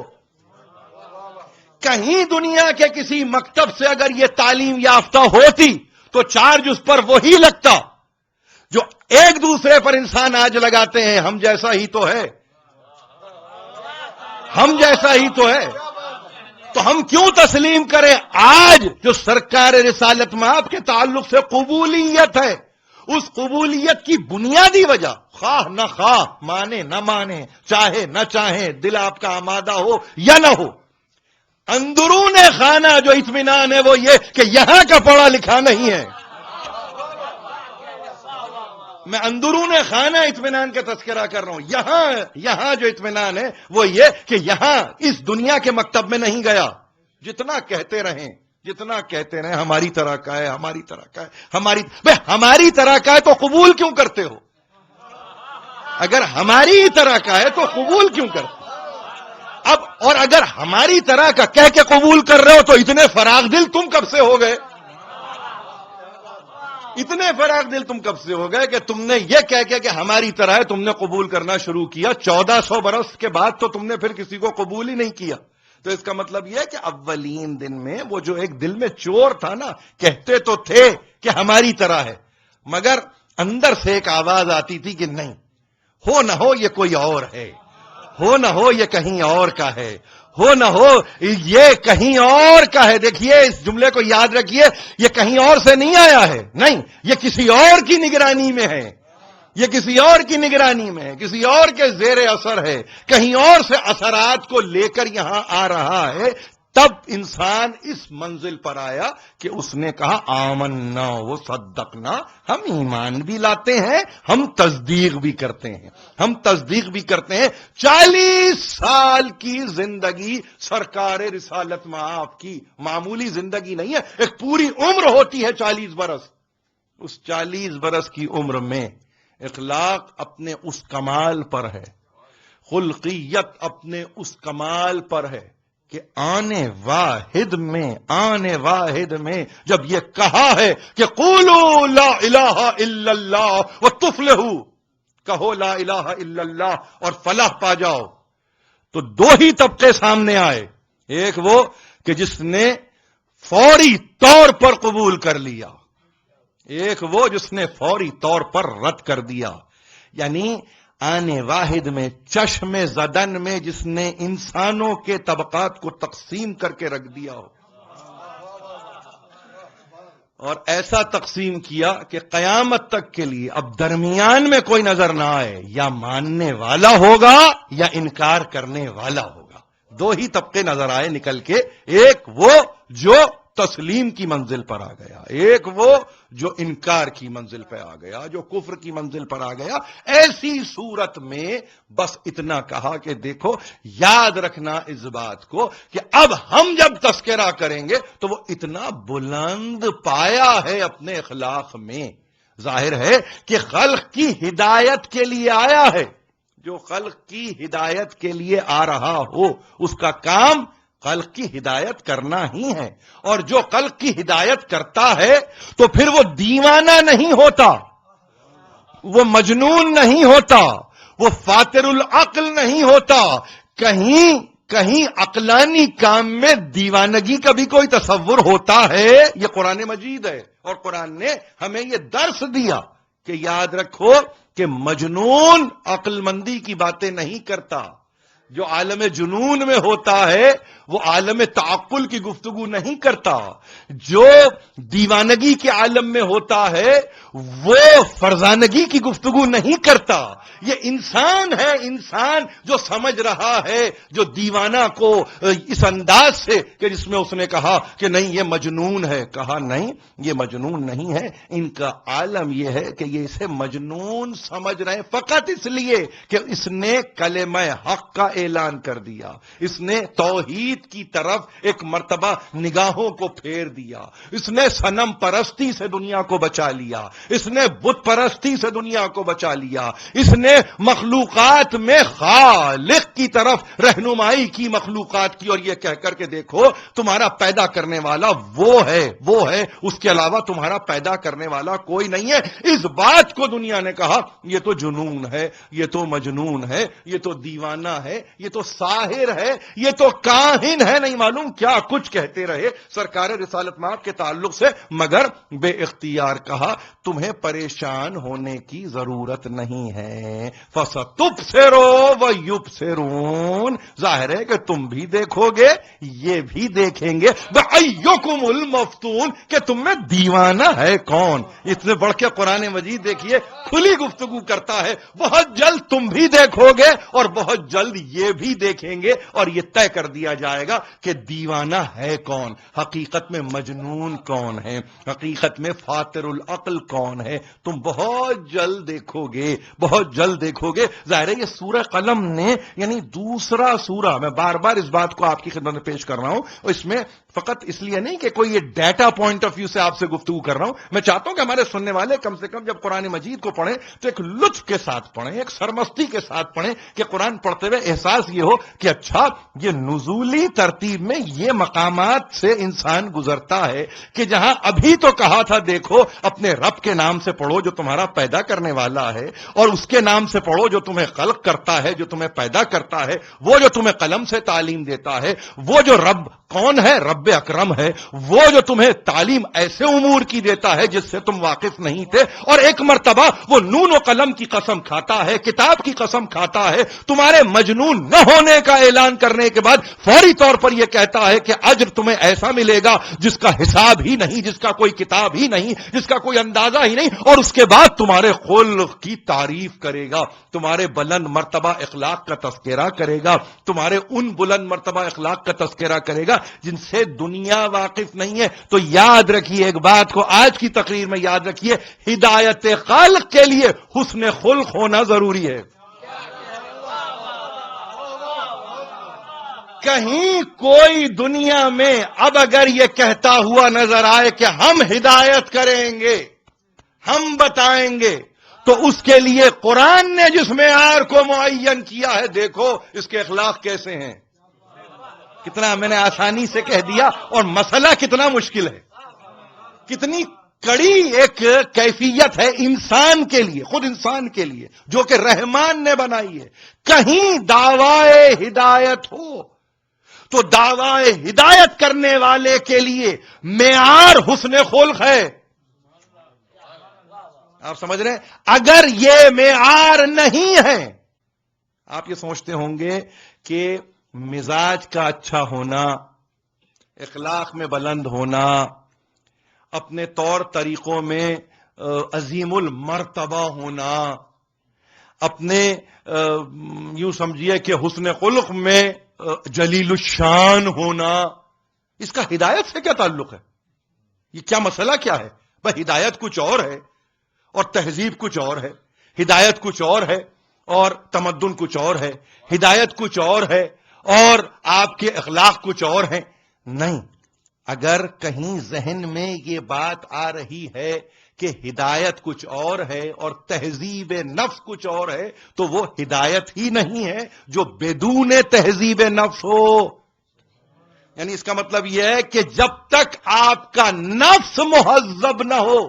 کہیں دنیا کے کسی مکتب سے اگر یہ تعلیم یافتہ ہوتی تو چارج اس پر وہی لگتا جو ایک دوسرے پر انسان آج لگاتے ہیں، ہم جیسا ہی تو ہے، ہم جیسا ہی تو ہے۔ تو ہم کیوں تسلیم کریں؟ آج جو سرکار رسالت مآب کے تعلق سے قبولیت ہے، اس قبولیت کی بنیادی وجہ خواہ نہ خواہ، مانے نہ مانے، چاہے نہ چاہے، دل آپ کا آمادہ ہو یا نہ ہو، اندرون خانہ جو اطمینان ہے وہ یہ کہ یہاں کا پڑھا لکھا نہیں ہے. میں اندرون خانہ اطمینان کا تذکرہ کر رہا ہوں. یہاں جو اطمینان ہے وہ یہ کہ یہاں اس دنیا کے مکتب میں نہیں گیا. جتنا کہتے رہیں ہماری طرح کا ہے، ہماری طرح کا ہے، ہماری طرح کا ہے تو قبول کیوں کرتے ہو؟ اگر ہماری طرح کا ہے تو قبول کیوں کرتے ہو؟ اب اور اگر ہماری طرح کا کہہ کے قبول کر رہے ہو تو اتنے فراغ دل تم کب سے ہو گئے؟ اتنے فراغ دل تم کب سے ہو گئے کہ تم نے یہ کہہ کے کہ ہماری طرح ہے تم نے قبول کرنا شروع کیا؟ 1400 برس کے بعد تو تم نے پھر کسی کو قبول ہی نہیں کیا. تو اس کا مطلب یہ کہ اولین دن میں وہ جو ایک دل میں چور تھا نا، کہتے تو تھے کہ ہماری طرح ہے، مگر اندر سے ایک آواز آتی تھی کہ نہیں، ہو نہ ہو یہ کوئی اور ہے، ہو نہ ہو یہ کہیں اور کا ہے، ہو نہ ہو یہ کہیں اور کا ہے. دیکھیے اس جملے کو یاد رکھیے، یہ کہیں اور سے نہیں آیا ہے، نہیں، یہ کسی اور کی نگرانی میں ہے، یہ کسی اور کی نگرانی میں ہے، کسی اور کے زیر اثر ہے، کہیں اور سے اثرات کو لے کر یہاں آ رہا ہے. تب انسان اس منزل پر آیا کہ اس نے کہا آمنا و صدقنا، ہم ایمان بھی لاتے ہیں، ہم تصدیق بھی کرتے ہیں، ہم تصدیق بھی کرتے ہیں. 40 سال کی زندگی سرکار رسالت میں آپ کی معمولی زندگی نہیں ہے، ایک پوری عمر ہوتی ہے 40 برس. اس 40 برس کی عمر میں اخلاق اپنے اس کمال پر ہے، خلقیت اپنے اس کمال پر ہے کہ آنے واحد میں جب یہ کہا ہے کہ قولوا لا الہ الا اللہ وتفلحوا، کہو لا الہ الا اللہ اور فلاح پا جاؤ، تو 2 ہی طبقے سامنے آئے. ایک وہ کہ جس نے فوری طور پر قبول کر لیا، ایک وہ جس نے فوری طور پر رد کر دیا. یعنی آنے واحد میں، چشم زدن میں جس نے انسانوں کے طبقات کو تقسیم کر کے رکھ دیا ہو، اور ایسا تقسیم کیا کہ قیامت تک کے لیے اب درمیان میں کوئی نظر نہ آئے، یا ماننے والا ہوگا یا انکار کرنے والا ہوگا. 2 ہی طبقے نظر آئے نکل کے، ایک وہ جو تسلیم کی منزل پر آ گیا، ایک وہ جو انکار کی منزل پہ آ گیا، جو کفر کی منزل پر آ گیا. ایسی صورت میں بس اتنا کہا کہ دیکھو، یاد رکھنا اس بات کو کہ اب ہم جب تذکرہ کریں گے تو وہ اتنا بلند پایا ہے اپنے اخلاق میں، ظاہر ہے کہ خلق کی ہدایت کے لیے آیا ہے. جو خلق کی ہدایت کے لیے آ رہا ہو اس کا کام خلق کی ہدایت کرنا ہی ہے، اور جو خلق کی ہدایت کرتا ہے تو پھر وہ دیوانہ نہیں ہوتا، وہ مجنون نہیں ہوتا، وہ فاتر العقل نہیں ہوتا. کہیں عقلانی کام میں دیوانگی کا بھی کوئی تصور ہوتا ہے؟ یہ قرآن مجید ہے، اور قرآن نے ہمیں یہ درس دیا کہ یاد رکھو کہ مجنون عقل مندی کی باتیں نہیں کرتا. جو عالم جنون میں ہوتا ہے وہ عالم تعقل کی گفتگو نہیں کرتا. جو دیوانگی کے عالم میں ہوتا ہے وہ فرزانگی کی گفتگو نہیں کرتا. یہ انسان ہے، انسان جو سمجھ رہا ہے، جو دیوانہ کو اس انداز سے کہ جس میں اس نے کہا کہ نہیں یہ مجنون ہے. کہا نہیں، یہ مجنون نہیں ہے، ان کا عالم یہ ہے کہ یہ اسے مجنون سمجھ رہے ہیں فقط اس لیے کہ اس نے کلمہ حق کا اعلان کر دیا، اس نے توحید کی طرف ایک مرتبہ نگاہوں کو پھیر دیا، اس نے صنم پرستی سے دنیا کو بچا لیا، اس نے بت پرستی سے دنیا کو بچا لیا، اس نے مخلوقات میں خالق کی طرف رہنمائی کی مخلوقات کی، اور یہ کہہ کر کے دیکھو تمہارا پیدا کرنے والا وہ ہے، اس کے علاوہ تمہارا پیدا کرنے والا کوئی نہیں ہے. اس بات کو دنیا نے کہا یہ تو جنون ہے، یہ تو مجنون ہے، یہ تو دیوانہ ہے. یہ تو ساحر ہے، یہ تو کاہن ہے، نہیں معلوم کیا کچھ کہتے رہے سرکار رسالت مآب کے تعلق سے، مگر بے اختیار کہا تمہیں پریشان ہونے کی ضرورت نہیں ہے، فَسَتُبْصِرُ وَيُبْصِرُونَ، ظاہر ہے کہ تم بھی دیکھو گے یہ بھی دیکھیں گے، وَأَيُّكُمُ الْمَفْتُونُ، کہ تم میں دیوانہ ہے کون؟ اتنے بڑھ کے قرآن مجید دیکھیے کھلی گفتگو کرتا ہے، بہت جلد تم بھی دیکھو گے اور بہت جلد یہ بھی دیکھیں گے، اور یہ طے کر دیا جائے گا کہ دیوانہ ہے کون، حقیقت میں مجنون کون ہے، حقیقت میں فاتر العقل کون ہے، تم بہت جلد دیکھو گے، بہت جلد دیکھو گے۔ ظاہر ہے یہ سورہ قلم نے یعنی دوسرا سورہ، میں بار بار اس بات کو آپ کی خدمت میں پیش کر رہا ہوں، اور اس میں فقط اس لیے نہیں کہ کوئی یہ ڈیٹا پوائنٹ آف ویو سے آپ سے گفتگو کر رہا ہوں، میں چاہتا ہوں کہ ہمارے سننے والے کم سے کم جب قرآن مجید کو پڑھیں تو ایک لطف کے ساتھ پڑھیں، ایک سرمستی کے ساتھ پڑھیں، کہ قرآن پڑھتے ہوئے احساس یہ ہو کہ اچھا یہ نزولی ترتیب میں یہ مقامات سے انسان گزرتا ہے کہ جہاں ابھی تو کہا تھا دیکھو اپنے رب کے نام سے پڑھو جو تمہارا پیدا کرنے والا ہے، اور اس کے نام سے پڑھو جو تمہیں خلق کرتا ہے، جو تمہیں پیدا کرتا ہے، وہ جو تمہیں قلم سے تعلیم دیتا ہے، وہ جو رب کون ہے؟ رب اکرم ہے، وہ جو تمہیں تعلیم ایسے امور کی دیتا ہے جس سے تم واقف نہیں تھے، اور ایک مرتبہ وہ نون و قلم کی قسم کھاتا ہے، کتاب کی قسم کھاتا ہے، تمہارے مجنون نہ ہونے کا اعلان کرنے کے بعد فوری طور پر یہ کہتا ہے کہ اجر تمہیں ایسا ملے گا جس کا حساب ہی نہیں، جس کا کوئی کتاب ہی نہیں، جس کا کوئی اندازہ ہی نہیں، اور اس کے بعد تمہارے خلق کی تعریف کرے گا، تمہارے بلند مرتبہ اخلاق کا تذکرہ کرے گا، تمہارے ان بلند مرتبہ اخلاق کا تذکرہ کرے گا جن سے دنیا واقف نہیں ہے۔ تو یاد رکھیے ایک بات کو، آج کی تقریر میں یاد رکھیے، ہدایت خالق کے لیے حسن خلق ہونا ضروری ہے۔ کہیں کوئی دنیا میں اب اگر یہ کہتا ہوا نظر آئے کہ ہم ہدایت کریں گے، ہم بتائیں گے، تو اس کے لیے قرآن نے جس معیار کو معین کیا ہے، دیکھو اس کے اخلاق کیسے ہیں، کتنا میں نے آسانی سے کہہ دیا، اور مسئلہ کتنا مشکل ہے، کتنی کڑی ایک کیفیت ہے انسان کے لیے، خود انسان کے لیے جو کہ رحمان نے بنائی ہے۔ کہیں دعوی ہدایت ہو تو دعوی ہدایت کرنے والے کے لیے معیار حسن خلق ہے، آپ سمجھ رہے ہیں؟ اگر یہ معیار نہیں ہے، آپ یہ سوچتے ہوں گے کہ مزاج کا اچھا ہونا، اخلاق میں بلند ہونا، اپنے طور طریقوں میں عظیم المرتبہ ہونا، اپنے یوں سمجھیے کہ حسن خلق میں جلیل الشان ہونا، اس کا ہدایت سے کیا تعلق ہے؟ یہ کیا مسئلہ کیا ہے؟ بھائی ہدایت کچھ اور ہے اور تہذیب کچھ اور ہے، ہدایت کچھ اور ہے اور تمدن کچھ اور ہے، ہدایت کچھ اور ہے اور آپ کے اخلاق کچھ اور ہیں۔ نہیں، اگر کہیں ذہن میں یہ بات آ رہی ہے کہ ہدایت کچھ اور ہے اور تہذیب نفس کچھ اور ہے، تو وہ ہدایت ہی نہیں ہے جو بدون تہذیب نفس ہو۔ یعنی اس کا مطلب یہ ہے کہ جب تک آپ کا نفس مہذب نہ ہو،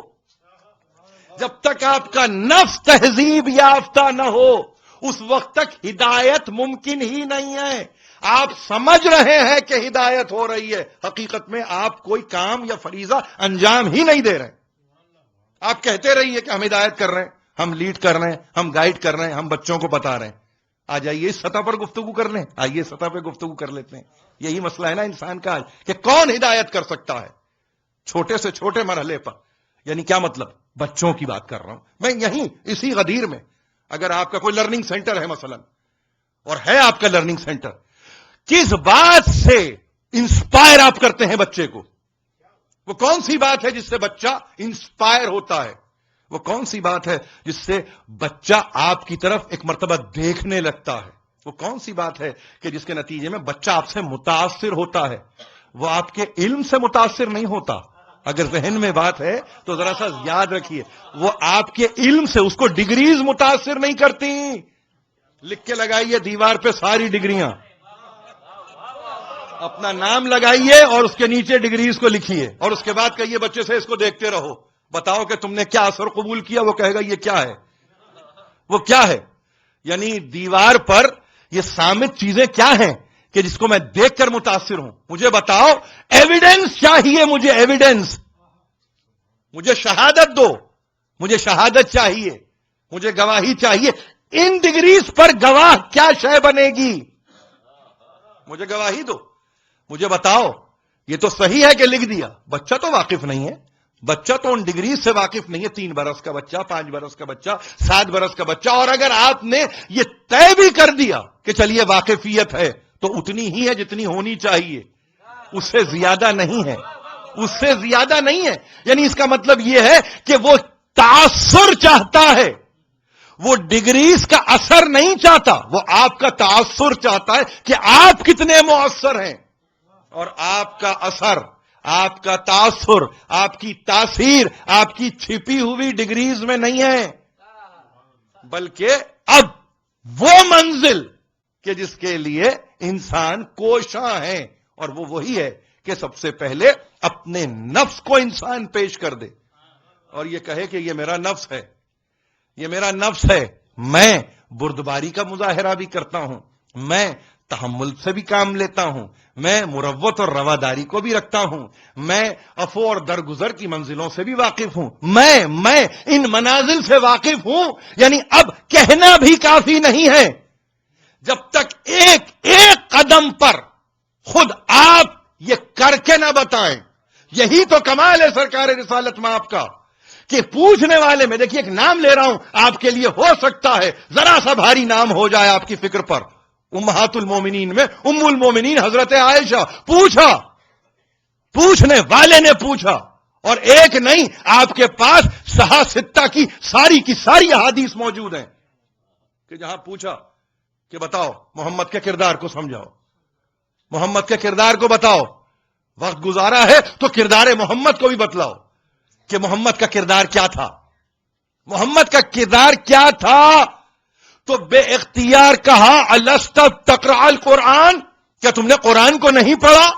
جب تک آپ کا نفس تہذیب یافتہ نہ ہو، اس وقت تک ہدایت ممکن ہی نہیں ہے۔ آپ سمجھ رہے ہیں کہ ہدایت ہو رہی ہے، حقیقت میں آپ کوئی کام یا فریضہ انجام ہی نہیں دے رہے۔ آپ کہتے رہیے کہ ہم ہدایت کر رہے ہیں، ہم لیڈ کر رہے ہیں، ہم گائیڈ کر رہے ہیں، ہم بچوں کو بتا رہے ہیں۔ آ جائیے اس سطح پر گفتگو کر لیں، آئیے سطح پہ گفتگو کر لیتے ہیں۔ یہی مسئلہ ہے نا انسان کا آج، کہ کون ہدایت کر سکتا ہے چھوٹے سے چھوٹے مرحلے پر۔ یعنی کیا مطلب؟ بچوں کی بات کر رہا ہوں میں، یہیں اسی غدیر میں اگر آپ کا کوئی لرننگ سینٹر ہے مثلا، اور ہے آپ کا لرننگ سینٹر، کس بات سے انسپائر آپ کرتے ہیں بچے کو؟ وہ کون سی بات ہے جس سے بچہ انسپائر ہوتا ہے؟ وہ کون سی بات ہے جس سے بچہ آپ کی طرف ایک مرتبہ دیکھنے لگتا ہے؟ وہ کون سی بات ہے کہ جس کے نتیجے میں بچہ آپ سے متاثر ہوتا ہے؟ وہ آپ کے علم سے متاثر نہیں ہوتا۔ اگر ذہن میں بات ہے تو ذرا سا یاد رکھیے، وہ آپ کے علم سے، اس کو ڈگریز متاثر نہیں کرتی۔ لکھ کے لگائیے دیوار پہ ساری ڈگریاں، اپنا نام لگائیے اور اس کے نیچے ڈگریز کو لکھیے، اور اس کے بعد کہیے بچے سے اس کو دیکھتے رہو، بتاؤ کہ تم نے کیا اثر قبول کیا۔ وہ کہے گا یہ کیا ہے، وہ کیا ہے؟ یعنی دیوار پر یہ صامت چیزیں کیا ہیں کہ جس کو میں دیکھ کر متاثر ہوں؟ مجھے بتاؤ، ایویڈنس چاہیے مجھے، ایویڈنس، مجھے شہادت دو، مجھے شہادت چاہیے، مجھے گواہی چاہیے. ان ڈگریز پر گواہ کیا شے بنے گی؟ مجھے گواہی دو، مجھے بتاؤ. یہ تو صحیح ہے کہ لکھ دیا، بچہ تو واقف نہیں ہے، بچہ تو ان ڈگریز سے واقف نہیں ہے. 3 برس کا بچہ، 5 برس کا بچہ، 7 برس کا بچہ. اور اگر آپ نے یہ طے بھی کر دیا کہ چلیے واقفیت ہے، تو اتنی ہی ہے جتنی ہونی چاہیے، اس سے زیادہ نہیں ہے، اس سے زیادہ نہیں ہے. یعنی اس کا مطلب یہ ہے کہ وہ تاثر چاہتا ہے، وہ ڈگریز کا اثر نہیں چاہتا، وہ آپ کا تاثر چاہتا ہے کہ آپ کتنے مؤثر ہیں. اور آپ کا اثر، آپ کا تاثر، آپ کی تاثیر آپ کی چھپی ہوئی ڈگریز میں نہیں ہے، بلکہ اب وہ منزل کہ جس کے لیے انسان کوشاں ہے، اور وہ وہی ہے کہ سب سے پہلے اپنے نفس کو انسان پیش کر دے اور یہ کہے کہ یہ میرا نفس ہے، یہ میرا نفس ہے. میں بردباری کا مظاہرہ بھی کرتا ہوں، میں تحمل سے بھی کام لیتا ہوں، میں مروت اور رواداری کو بھی رکھتا ہوں، میں عفو اور درگزر کی منزلوں سے بھی واقف ہوں، میں ان منازل سے واقف ہوں. یعنی اب کہنا بھی کافی نہیں ہے، جب تک ایک ایک قدم پر خود آپ یہ کر کے نہ بتائیں. یہی تو کمال ہے سرکار رسالت میں آپ کا، کہ پوچھنے والے میں، دیکھیے ایک نام لے رہا ہوں آپ کے لیے، ہو سکتا ہے ذرا سا بھاری نام ہو جائے آپ کی فکر پر. امہات المومنین میں ام المومنین حضرت عائشہ. پوچھنے والے نے پوچھا، اور ایک نہیں، آپ کے پاس صحاح ستہ کی ساری احادیث موجود ہیں کہ جہاں پوچھا کہ بتاؤ محمد کے کردار کو سمجھاؤ، محمد کے کردار کو بتاؤ. وقت گزارا ہے تو کردار محمد کو بھی بتلاؤ کہ محمد کا کردار کیا تھا، محمد کا کردار کیا تھا. تو بے اختیار کہا الست تقرأ القرآن، کیا تم نے قرآن کو نہیں پڑھا؟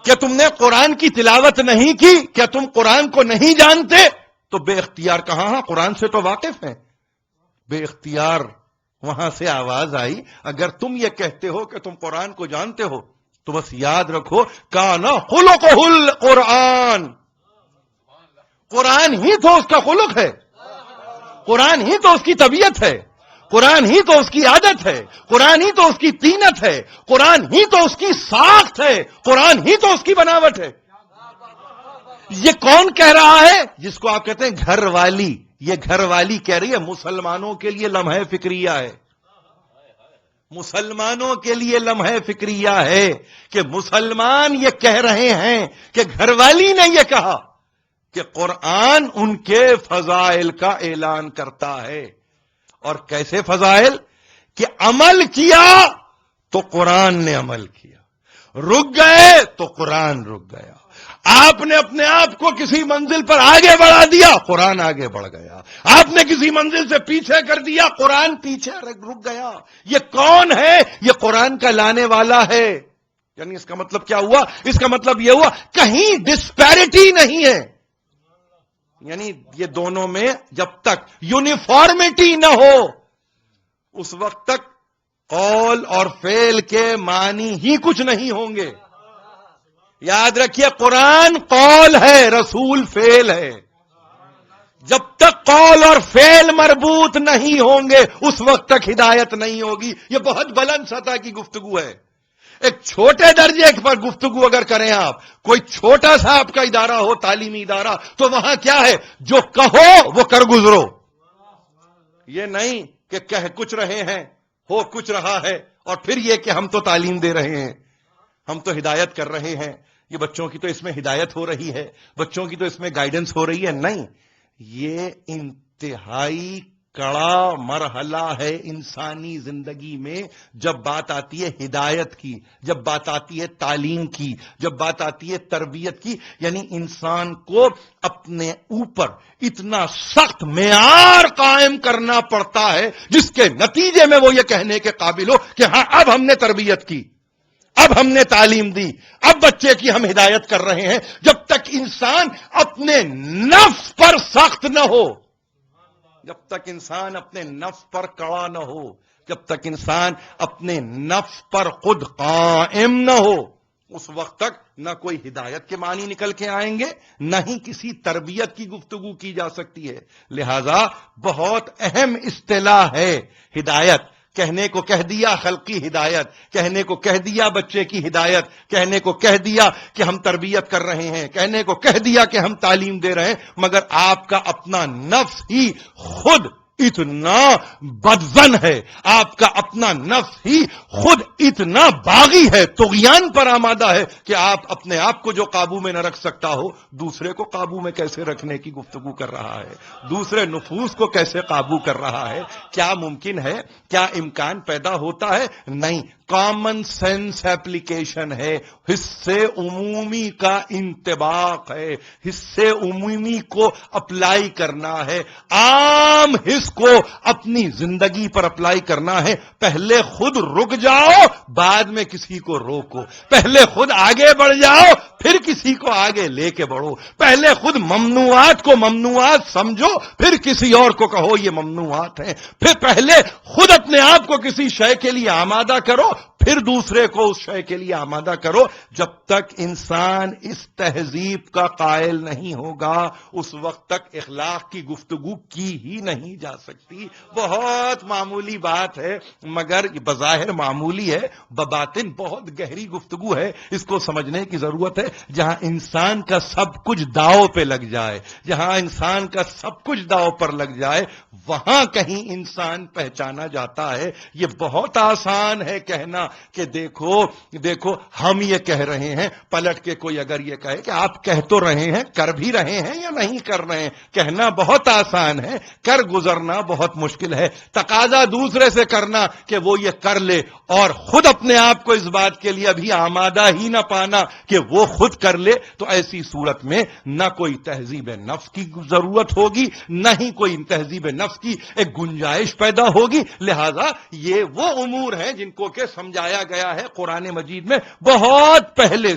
کیا تم نے قرآن کی تلاوت نہیں کی؟ کیا تم قرآن کو نہیں جانتے؟ تو بے اختیار کہا ہاں قرآن سے تو واقف ہیں. بے اختیار وہاں سے آواز آئی، اگر تم یہ کہتے ہو کہ تم قرآن کو جانتے ہو تو بس یاد رکھو کانا خلقہ القرآن، قرآن ہی تو اس کا خلق ہے، قرآن ہی تو اس کی طبیعت ہے، قرآن ہی تو اس کی عادت ہے، قرآن ہی تو اس کی طینت ہے، قرآن ہی تو اس کی ساخت ہے، قرآن ہی تو اس کی بناوٹ ہے. یہ کون کہہ رہا ہے؟ جس کو آپ کہتے ہیں گھر والی. یہ گھر والی کہہ رہی ہے، مسلمانوں کے لیے لمحہ فکریہ ہے، مسلمانوں کے لیے لمحہ فکریہ ہے کہ مسلمان یہ کہہ رہے ہیں کہ گھر والی نے یہ کہا کہ قرآن ان کے فضائل کا اعلان کرتا ہے. اور کیسے فضائل؟ کہ عمل کیا تو قرآن نے عمل کیا، رک گئے تو قرآن رک گیا. آپ نے اپنے آپ کو کسی منزل پر آگے بڑھا دیا، قرآن آگے بڑھ گیا. آپ نے کسی منزل سے پیچھے کر دیا، قرآن پیچھے رک گیا. یہ کون ہے؟ یہ قرآن کا لانے والا ہے. یعنی اس کا مطلب کیا ہوا؟ اس کا مطلب یہ ہوا کہیں ڈسپیرٹی نہیں ہے. یعنی یہ دونوں میں جب تک یونیفارمٹی نہ ہو اس وقت تک قول اور فعل کے معنی ہی کچھ نہیں ہوں گے. یاد رکھیے قرآن قول ہے، رسول فعل ہے. جب تک قول اور فعل مربوط نہیں ہوں گے اس وقت تک ہدایت نہیں ہوگی. یہ بہت بلند سطح کی گفتگو ہے. ایک چھوٹے درجے پر گفتگو اگر کریں آپ، کوئی چھوٹا سا آپ کا ادارہ ہو، تعلیمی ادارہ، تو وہاں کیا ہے؟ جو کہو وہ کر گزرو. یہ نہیں کہ کہہ کچھ رہے ہیں، ہو کچھ رہا ہے، اور پھر یہ کہ ہم تو تعلیم دے رہے ہیں، ہم تو ہدایت کر رہے ہیں، یہ بچوں کی تو اس میں ہدایت ہو رہی ہے، بچوں کی تو اس میں گائیڈنس ہو رہی ہے. نہیں، یہ انتہائی کڑا مرحلہ ہے انسانی زندگی میں. جب بات آتی ہے ہدایت کی، جب بات آتی ہے تعلیم کی، جب بات آتی ہے تربیت کی، یعنی انسان کو اپنے اوپر اتنا سخت معیار قائم کرنا پڑتا ہے جس کے نتیجے میں وہ یہ کہنے کے قابل ہو کہ ہاں اب ہم نے تربیت کی، اب ہم نے تعلیم دی، اب بچے کی ہم ہدایت کر رہے ہیں. جب تک انسان اپنے نفس پر سخت نہ ہو، جب تک انسان اپنے نفس پر کڑا نہ ہو، جب تک انسان اپنے نفس پر خود قائم نہ ہو اس وقت تک نہ کوئی ہدایت کے معنی نکل کے آئیں گے، نہ ہی کسی تربیت کی گفتگو کی جا سکتی ہے۔ لہذا بہت اہم اصطلاح ہے ہدایت۔ کہنے کو کہہ دیا خلقی ہدایت، کہنے کو کہہ دیا بچے کی ہدایت، کہنے کو کہہ دیا کہ ہم تربیت کر رہے ہیں، کہنے کو کہہ دیا کہ ہم تعلیم دے رہے ہیں، مگر آپ کا اپنا نفس ہی خود اتنا بدزن ہے، آپ کا اپنا نفس ہی خود اتنا باغی ہے، طغیان پر آمادہ ہے کہ آپ اپنے آپ کو جو قابو میں نہ رکھ سکتا ہو، دوسرے کو قابو میں کیسے رکھنے کی گفتگو کر رہا ہے، دوسرے نفوس کو کیسے قابو کر رہا ہے۔ کیا ممکن ہے؟ کیا امکان پیدا ہوتا ہے؟ نہیں، کامن سینس ایپلیکیشن ہے، حصے عمومی کا انطباق ہے، حصے عمومی کو اپلائی کرنا ہے، عام حص کو اپنی زندگی پر اپلائی کرنا ہے۔ پہلے خود رک جاؤ، بعد میں کسی کو روکو، پہلے خود آگے بڑھ جاؤ، پھر کسی کو آگے لے کے بڑھو، پہلے خود ممنوعات کو ممنوعات سمجھو، پھر کسی اور کو کہو یہ ممنوعات ہیں، پھر پہلے خود اپنے آپ کو کسی شے کے لیے آمادہ کرو، پھر دوسرے کو اس شے کے لیے آمادہ کرو۔ جب تک انسان اس تہذیب کا قائل نہیں ہوگا اس وقت تک اخلاق کی گفتگو کی ہی نہیں جا سکتی۔ بہت معمولی بات ہے، مگر بظاہر معمولی ہے، بباطن بہت گہری گفتگو ہے۔ اس کو سمجھنے کی ضرورت ہے۔ جہاں انسان کا سب کچھ داؤ پہ لگ جائے، جہاں انسان کا سب کچھ داؤ پر لگ جائے، وہاں کہیں انسان پہچانا جاتا ہے۔ یہ بہت آسان ہے کہنا کہ دیکھو ہم یہ کہہ رہے ہیں، پلٹ کے کوئی اگر یہ کہے کہ آپ کہہ تو رہے ہیں، کر بھی رہے ہیں یا نہیں کر رہے ہیں، کہنا بہت آسان ہے، کر گزرنا بہت مشکل ہے۔ تقاضا دوسرے سے کرنا کہ وہ یہ کر لے اور خود اپنے آپ کو اس بات کے لیے ابھی آمادہ ہی نہ پانا کہ وہ خود کر لے، تو ایسی صورت میں نہ کوئی تہذیب نفس کی ضرورت ہوگی، نہ ہی کوئی تہذیب نفس کی ایک گنجائش پیدا ہوگی۔ لہذا یہ وہ امور ہیں جن کو کہ سمجھایا گیا ہے قرآن مجید میں بہت پہلے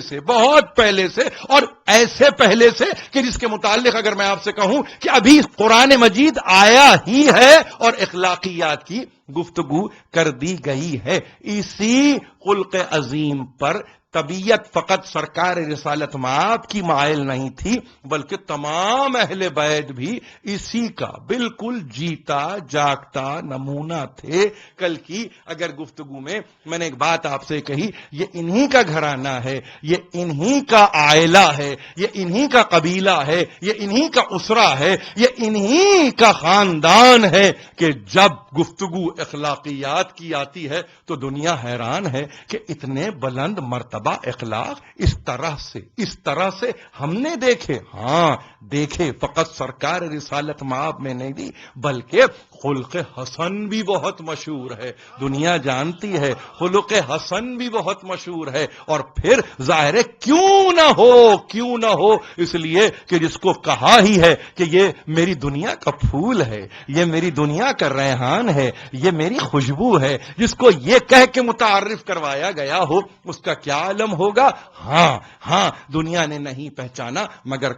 سے اور ایسے پہلے سے کہ جس کے متعلق اگر میں آپ سے کہوں کہ ابھی قرآن مجید آیا ہی ہے اور اخلاقیات کی گفتگو کر دی گئی ہے۔ اسی خلق عظیم پر طبیعت فقط سرکار رسالت مآب کی مائل نہیں تھی، بلکہ تمام اہل بیت بھی اسی کا بالکل جیتا جاگتا نمونہ تھے۔ کل کی اگر گفتگو میں نے ایک بات آپ سے کہی، یہ انہی کا گھرانہ ہے، یہ انہی کا عائلہ ہے، یہ انہی کا قبیلہ ہے، یہ انہی کا اسرہ ہے، یہ انہی کا خاندان ہے کہ جب گفتگو اخلاقیات کی آتی ہے تو دنیا حیران ہے کہ اتنے بلند مرتبہ اخلاق اس طرح سے ہم نے دیکھے۔ ہاں دیکھے، فقط سرکار رسالت مآب میں نہیں دی، بلکہ خلق حسن بھی بہت مشہور ہے، دنیا جانتی ہے، خلق حسن بھی بہت مشہور ہے۔ اور پھر ظاہر ہے کیوں نہ ہو اس لیے کہ جس کو کہا ہی ہے کہ یہ میری دنیا کا پھول ہے، یہ میری دنیا کا ریحان ہے، یہ میری خوشبو ہے، جس کو یہ کہہ کے متعارف کروایا گیا ہو، اس کا کیا عالم ہوگا۔ ہاں دنیا نے نہیں پہچانا، مگر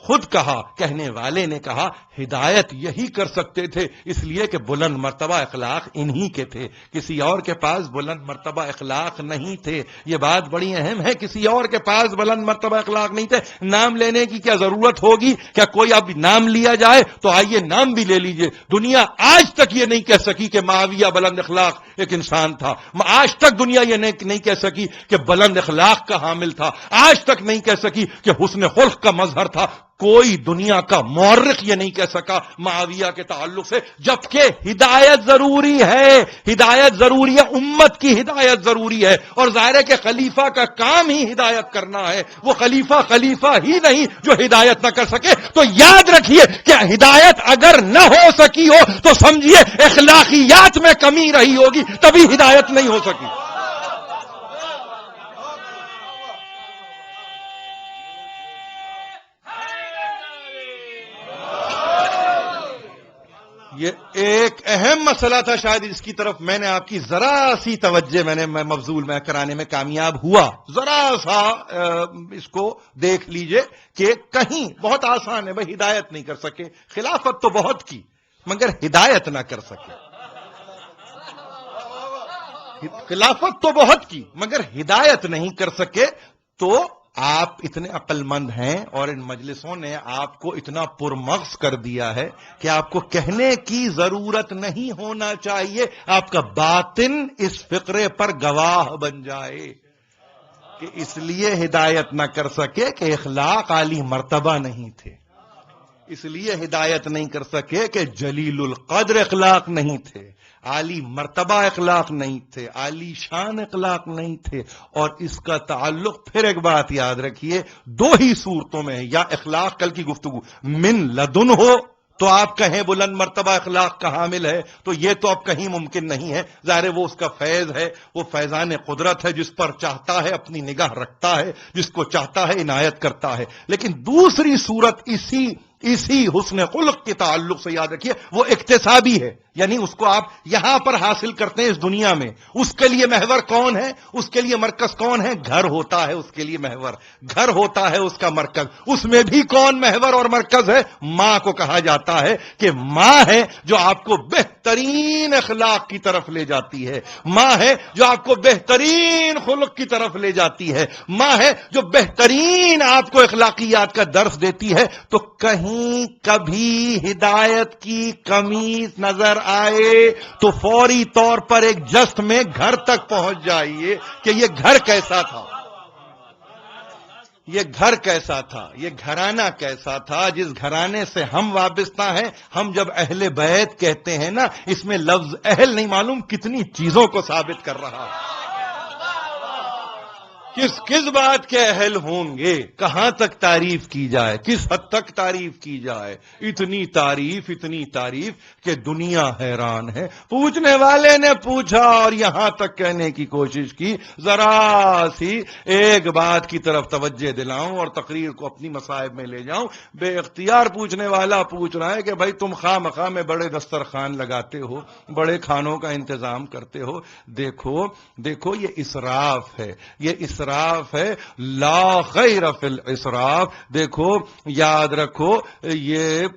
خود کہا، کہنے والے نے کہا ہدایت یہی کر سکتے تھے، اس لیے کہ بلند مرتبہ اخلاق انہی کے تھے، کسی اور کے پاس بلند مرتبہ اخلاق نہیں تھے۔ یہ بات بڑی اہم ہے، کسی اور کے پاس بلند مرتبہ اخلاق نہیں تھے۔ نام لینے کی کیا ضرورت ہوگی؟ کیا کوئی اب نام لیا جائے تو آئیے نام بھی لے لیجئے۔ دنیا آج تک یہ نہیں کہہ سکی کہ معاویہ بلند اخلاق ایک انسان تھا، آج تک دنیا یہ نہیں کہہ سکی کہ بلند اخلاق کا حامل تھا، آج تک نہیں کہہ سکی کہ حسن خلق کا مظہر تھا۔ کوئی دنیا کا مورخ یہ نہیں کہہ سکا معاویہ کے تعلق سے، جبکہ ہدایت ضروری ہے، امت کی ہدایت ضروری ہے، اور ظاہر ہے کہ خلیفہ کا کام ہی ہدایت کرنا ہے۔ وہ خلیفہ ہی نہیں جو ہدایت نہ کر سکے۔ تو یاد رکھیے کہ ہدایت اگر نہ ہو سکی ہو تو سمجھیے اخلاقیات میں کمی رہی ہوگی، تبھی ہدایت نہیں ہو سکی۔ یہ ایک اہم مسئلہ تھا، شاید اس کی طرف میں نے آپ کی ذرا سی توجہ مبذول میں کرانے میں کامیاب ہوا۔ ذرا سا اس کو دیکھ لیجئے کہ کہیں بہت آسان ہے بھائی، ہدایت نہیں کر سکے، خلافت تو بہت کی مگر ہدایت نہ کر سکے۔ خلافت تو بہت کی مگر ہدایت نہیں کر سکے. تو آپ اتنے عقل مند ہیں اور ان مجلسوں نے آپ کو اتنا پرمغز کر دیا ہے کہ آپ کو کہنے کی ضرورت نہیں ہونا چاہیے. آپ کا باطن اس فقرے پر گواہ بن جائے کہ اس لیے ہدایت نہ کر سکے کہ اخلاق عالی مرتبہ نہیں تھے. اس لیے ہدایت نہیں کر سکے کہ جلیل القدر اخلاق نہیں تھے، عالی مرتبہ اخلاق نہیں تھے، عالی شان اخلاق نہیں تھے. اور اس کا تعلق پھر ایک بات یاد رکھیے، دو ہی صورتوں میں ہے. یا اخلاق، کل کی گفتگو من لدن ہو تو آپ کہیں بلند مرتبہ اخلاق کا حامل ہے، تو یہ تو اب کہیں ممکن نہیں ہے. ظاہر ہے وہ اس کا فیض ہے، وہ فیضان قدرت ہے، جس پر چاہتا ہے اپنی نگاہ رکھتا ہے، جس کو چاہتا ہے عنایت کرتا ہے. لیکن دوسری صورت اسی حسن خلق کے تعلق سے یاد رکھیے، وہ اکتسابی ہے. یعنی اس کو آپ یہاں پر حاصل کرتے ہیں اس دنیا میں. اس کے لیے محور کون ہے؟ اس کے لیے مرکز کون ہے؟ گھر ہوتا ہے اس کے لیے محور، گھر ہوتا ہے اس کا مرکز. اس میں بھی کون محور اور مرکز ہے؟ ماں کو کہا جاتا ہے کہ ماں ہے جو آپ کو بہترین اخلاق کی طرف لے جاتی ہے، ماں ہے جو آپ کو بہترین خلق کی طرف لے جاتی ہے، ماں ہے جو بہترین آپ کو اخلاقیات کا درس دیتی ہے. تو کہیں کبھی ہدایت کی کمی نظر آئے تو فوری طور پر ایک جست میں گھر تک پہنچ جائیے کہ یہ گھر کیسا تھا، یہ گھر کیسا تھا، یہ گھرانہ کیسا تھا جس گھرانے سے ہم وابستہ ہیں. ہم جب اہل بیت کہتے ہیں نا، اس میں لفظ اہل نہیں معلوم کتنی چیزوں کو ثابت کر رہا ہے. کس بات کے اہل ہوں گے، کہاں تک تعریف کی جائے، کس حد تک تعریف کی جائے. اتنی تعریف کہ دنیا حیران ہے. پوچھنے والے نے پوچھا اور یہاں تک کہنے کی کوشش کی. ذرا سی ایک بات کی طرف توجہ دلاؤں اور تقریر کو اپنی مصائب میں لے جاؤں. بے اختیار پوچھنے والا پوچھ رہا ہے کہ بھائی تم خواہ مخواہ میں بڑے دسترخوان لگاتے ہو، بڑے کھانوں کا انتظام کرتے ہو. دیکھو یہ اسراف ہے، یہ اسراف ہے. لا خیر فی الاسراف. دیکھو یاد رکھو، یہ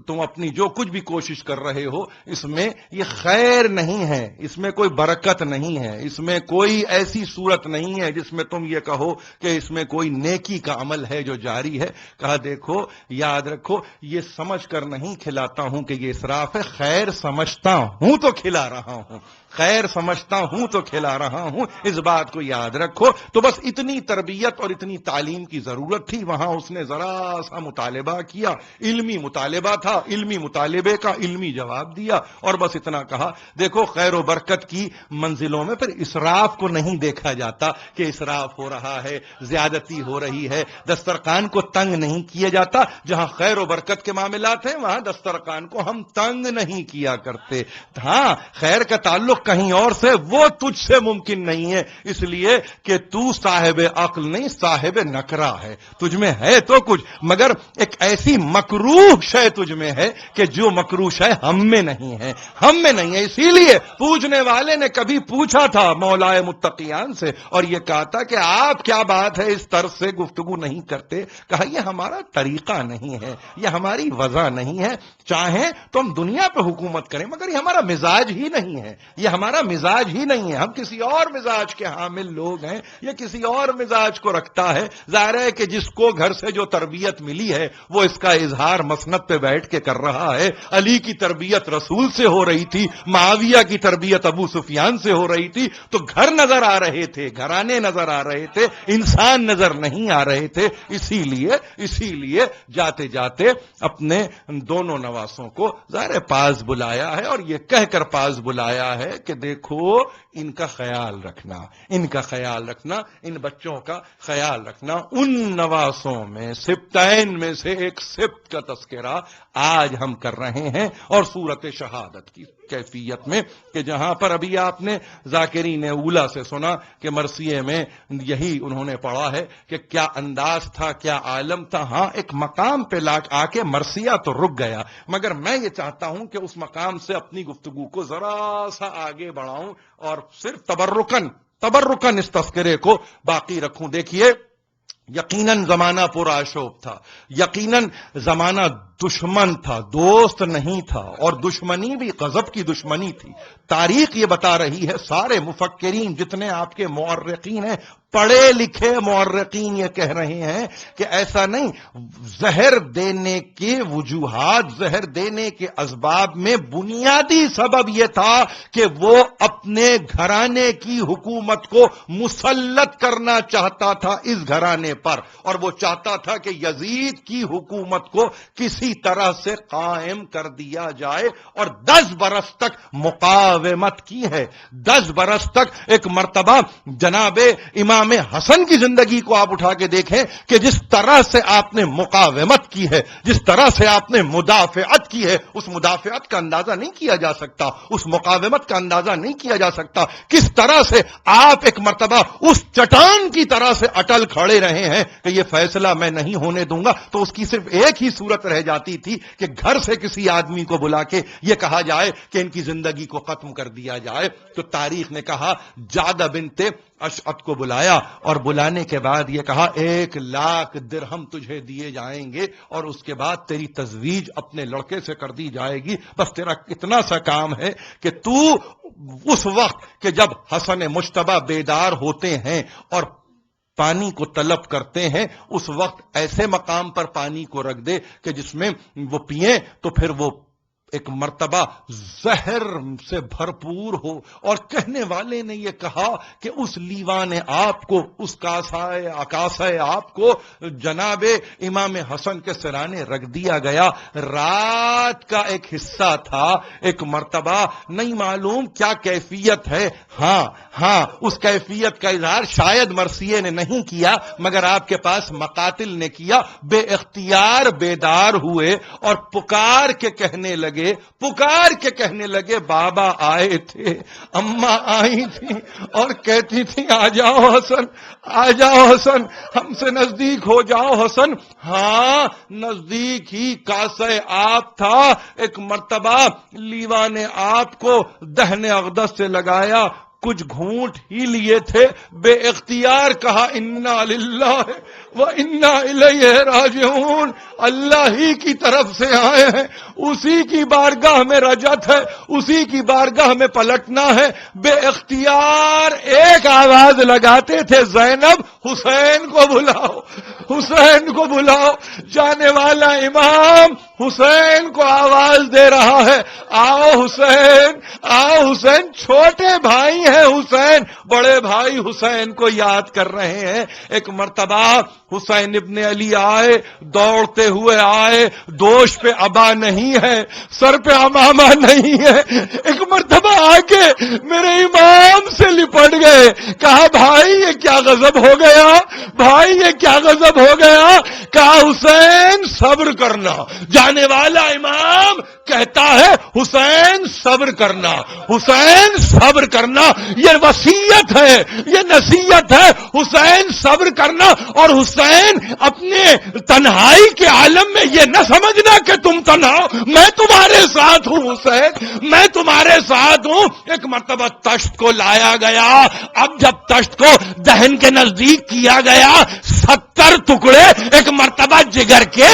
تم اپنی جو کچھ بھی کوشش کر رہے ہو اس میں یہ خیر نہیں ہے، اس میں کوئی برکت نہیں ہے، اس میں کوئی ایسی صورت نہیں ہے جس میں تم یہ کہو کہ اس میں کوئی نیکی کا عمل ہے جو جاری ہے. کہا دیکھو یاد رکھو، یہ سمجھ کر نہیں کھلاتا ہوں کہ یہ اسراف ہے، خیر سمجھتا ہوں تو کھلا رہا ہوں، خیر سمجھتا ہوں تو کھلا رہا ہوں. اس بات کو یاد رکھو. تو بس اتنی تربیت اور اتنی تعلیم کی ضرورت تھی. وہاں اس نے ذرا سا مطالبہ کیا، علمی مطالبہ تھا، علمی مطالبے کا علمی جواب دیا اور بس اتنا کہا. دیکھو خیر و برکت کی منزلوں میں پھر اسراف کو نہیں دیکھا جاتا کہ اسراف ہو رہا ہے، زیادتی ہو رہی ہے. دسترخوان کو تنگ نہیں کیا جاتا. جہاں خیر و برکت کے معاملات ہیں وہاں دسترخوان کو ہم تنگ نہیں کیا کرتے. ہاں خیر کا تعلق کہیں اور سے، وہ تجھ سے ممکن نہیں ہے، اس لیے کہ تو صاحب عقل نہیں، صاحب نکرہ ہے. تجھ میں ہے تو کچھ، مگر ایک ایسی مکروہ شے تجھ میں ہے کہ جو مکروہ شے ہم میں نہیں ہے، ہم میں نہیں ہے. اسی لیے پوچھنے والے نے کبھی پوچھا تھا مولائے متقیان سے اور یہ کہا تھا کہ آپ کیا بات ہے اس طرز سے گفتگو نہیں کرتے. کہا یہ ہمارا طریقہ نہیں ہے، یہ ہماری وضع نہیں ہے. چاہیں تو ہم دنیا پہ حکومت کریں مگر یہ ہمارا مزاج ہی نہیں ہے، یہ ہمارا مزاج ہی نہیں ہے. ہم کسی اور مزاج کے حامل لوگ ہیں، یہ کسی اور مزاج کو رکھتا ہے. ظاہر ہے کہ جس کو گھر سے جو تربیت ملی ہے وہ اس کا اظہار مسند پہ بیٹھ کے کر رہا ہے. علی کی تربیت رسول سے ہو رہی تھی، معاویہ کی تربیت ابو سفیان سے ہو رہی تھی. تو گھر نظر آ رہے تھے، گھرانے نظر آ رہے تھے، انسان نظر نہیں آ رہے تھے. اسی لیے جاتے جاتے اپنے دونوں نواسوں کو ظاہر پاس بلایا ہے اور یہ کہہ کر پاس بلایا ہے کہ دیکھو ان کا خیال رکھنا، ان کا خیال رکھنا، ان بچوں کا خیال رکھنا. ان نواسوں میں سبتین میں سے ایک سبت کا تذکرہ آج ہم کر رہے ہیں اور صورت شہادت کی کیفیت میں کہ جہاں پر ابھی آپ نے ذاکرین اولا سے سنا کہ مرثیے میں یہی انہوں نے پڑھا ہے کہ کیا انداز تھا، کیا عالم تھا. ہاں ایک مقام پہ آ کے مرثیہ تو رک گیا، مگر میں یہ چاہتا ہوں کہ اس مقام سے اپنی گفتگو کو ذرا سا آگے بڑھاؤں اور صرف تبرکن اس تذکرے کو باقی رکھوں. دیکھیے یقیناً زمانہ پر آشوب تھا، یقیناً زمانہ دشمن تھا، دوست نہیں تھا، اور دشمنی بھی غضب کی دشمنی تھی۔ تاریخ یہ بتا رہی ہے، سارے مفکرین جتنے آپ کے مورخین ہیں، پڑھے لکھے مورخین یہ کہہ رہے ہیں کہ ایسا نہیں، زہر دینے کے وجوہات، زہر دینے کے اسباب میں بنیادی سبب یہ تھا کہ وہ اپنے گھرانے کی حکومت کو مسلط کرنا چاہتا تھا اس گھرانے پر، اور وہ چاہتا تھا کہ یزید کی حکومت کو کسی طرح سے قائم کر دیا جائے، اور 10 برس تک مقاومت کی ہے۔ 10 برس تک ایک مرتبہ جناب امام حسن کی زندگی کو آپ اٹھا کے دیکھیں کہ جس طرح سے آپ نے مقاومت کی ہے، جس طرح سے آپ نے مدافعت کی ہے، اس مدافعت کا اندازہ نہیں کیا جا سکتا، اس مقاومت کا اندازہ نہیں کیا جا سکتا۔ کس طرح سے آپ ایک مرتبہ اس چٹان کی طرح سے اٹل کھڑے رہے ہیں کہ یہ فیصلہ میں نہیں ہونے دوں گا، تو اس کی صرف ایک ہی صورت رہ جاتی تھی کہ گھر سے کسی آدمی کو بلا کے یہ کہا جائے کہ ان کی زندگی کو ختم کر دیا جائے۔ تو تاریخ نے کہا جادہ بنت اشعت کو بلایا، اور بلانے کے بعد یہ کہا 1,00,000 درہم تجھے دیے جائیں گے، اور اس کے بعد تیری تزویج اپنے لڑکے سے کر دی جائے گی، بس تیرا اتنا سا کام ہے کہ تو اس وقت کہ جب حسن مجتبی بیدار ہوتے ہیں اور پانی کو طلب کرتے ہیں، اس وقت ایسے مقام پر پانی کو رکھ دے کہ جس میں وہ پئیں تو پھر وہ ایک مرتبہ زہر سے بھرپور ہو۔ اور کہنے والے نے یہ کہا کہ اس لیوان آپ کو، اس کاسہ آپ کو جناب امام حسن کے سرانے رکھ دیا گیا۔ رات کا ایک حصہ تھا، ایک مرتبہ نہیں معلوم کیا کیفیت ہے، ہاں اس کیفیت کا اظہار شاید مرثیے نے نہیں کیا، مگر آپ کے پاس مقاتل نے کیا۔ بے اختیار بیدار ہوئے اور پکار کے کہنے لگے بابا آئے تھے، اماں آئی تھی اور کہتی تھی آ جاؤ حسن، آ جاؤ حسن، ہم سے نزدیک ہو جاؤ حسن۔ ہاں نزدیک ہی کاسہ آپ تھا، ایک مرتبہ لیوان آپ کو دہن اقدس سے لگایا، کچھ گھونٹ ہی لیے تھے، بے اختیار کہا انا للہ و انا الیہ راجعون، اللہ ہی کی طرف سے آئے ہیں، اسی کی بارگاہ میں رجعت ہے، اسی کی بارگاہ میں پلٹنا ہے۔ بے اختیار ایک آواز لگاتے تھے، زینب حسین کو بلاؤ، حسین کو بلاؤ۔ جانے والا امام حسین کو آواز دے رہا ہے، آؤ حسین، آؤ حسین۔ چھوٹے بھائی ہیں حسین، بڑے بھائی حسین کو یاد کر رہے ہیں۔ ایک مرتبہ حسین ابن علی آئے، دوڑتے ہوئے آئے، دوش پہ عبا نہیں ہے، سر پہ عمامہ نہیں ہے، ایک مرتبہ آ کے میرے امام سے لپٹ گئے، کہا بھائی یہ کیا غضب ہو گیا، بھائی یہ کیا غضب ہو گیا، کہا حسین صبر کرنا۔ جانے والا امام کہتا ہے حسین صبر کرنا، حسین صبر کرنا، یہ وصیت ہے، یہ نصیحت ہے، حسین صبر کرنا۔ اور حسین اپنے تنہائی کے عالم میں یہ نہ سمجھنا کہ تم تنہا ہو، میں تمہارے ساتھ ہوں حسین، میں تمہارے ساتھ ہوں۔ ایک مرتبہ تشت کو لایا گیا، اب جب تشت کو دہن کے نزدیک کیا گیا، 70 ٹکڑے ایک مرتبہ جگر کے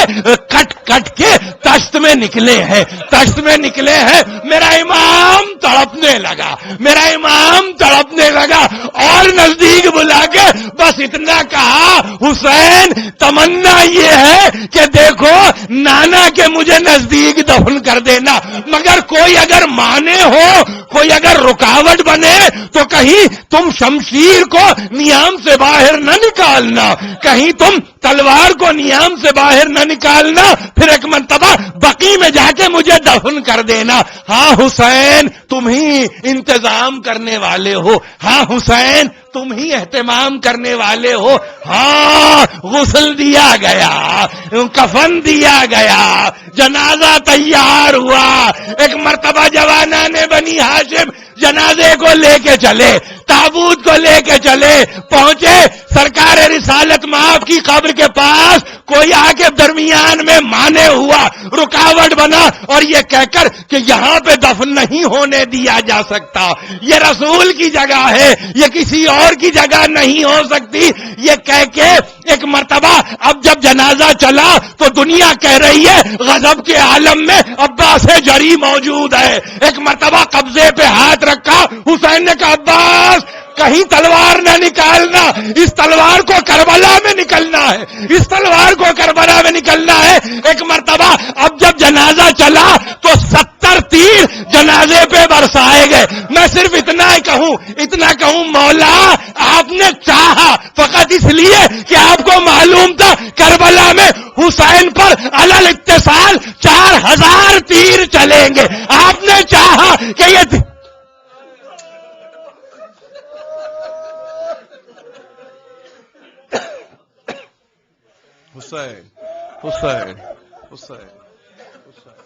کٹ کٹ کے تشت میں نکلے ہیں، تشت میں نکلے ہیں۔ میرا امام تڑپنے لگا، میرا امام تڑپنے لگا، اور نزدیک بلا کے بس اتنا کہا حسین تمنا یہ ہے کہ دیکھو نانا کے مجھے نزدیک دفن کر دینا، مگر کوئی اگر مانے ہو، کوئی اگر رکاوٹ بنے تو کہیں تم شمشیر کو نیام سے باہر نہ نکالنا، کہیں تم تلوار کو نیام سے باہر نہ نکالنا، پھر ایک مرتبہ بقی میں جا کے مجھے دفن کر دینا۔ ہاں حسین تم ہی انتظام کرنے والے ہو، ہاں حسین تم ہی اہتمام کرنے والے ہو۔ ہاں غسل دیا گیا، کفن دیا گیا، جنازہ تیار ہوا۔ ایک مرتبہ جوانان بنی ہاشم جنازے کو لے کے چلے، تابوت کو لے کے چلے، پہنچے سرکار رسالت مآب کی قبر کے پاس، کوئی آ کے درمیان میں مانے ہوا رکاوٹ بنا اور یہ کہہ کر کہ یہاں پہ دفن نہیں ہونے دیا جا سکتا، یہ رسول کی جگہ ہے، یہ کسی اور کی جگہ نہیں ہو سکتی، یہ کہہ کے ایک مرتبہ اب جب جنازہ چلا تو دنیا کہہ رہی ہے غضب کے عالم میں عباس جری موجود ہے. ایک مرتبہ قبضے پہ ہاتھ رکھا، حسین نے کہا عباس کہیں تلوار نہ نکالنا، اس تلوار کو کربلا میں نکلنا ہے، اس تلوار کو کربلا میں نکلنا ہے. ایک مرتبہ اب جب جنازہ چلا تو 70 تیر جنازے پہ برسائے گئے. میں صرف اتنا کہوں مولا آپ نے چاہا فقط اس لیے کہ آپ کو معلوم تھا کربلا میں حسین پر علل اتصال 4000 تیر چلیں گے، آپ نے چاہا کہ یہ حسین حسین حسین حسین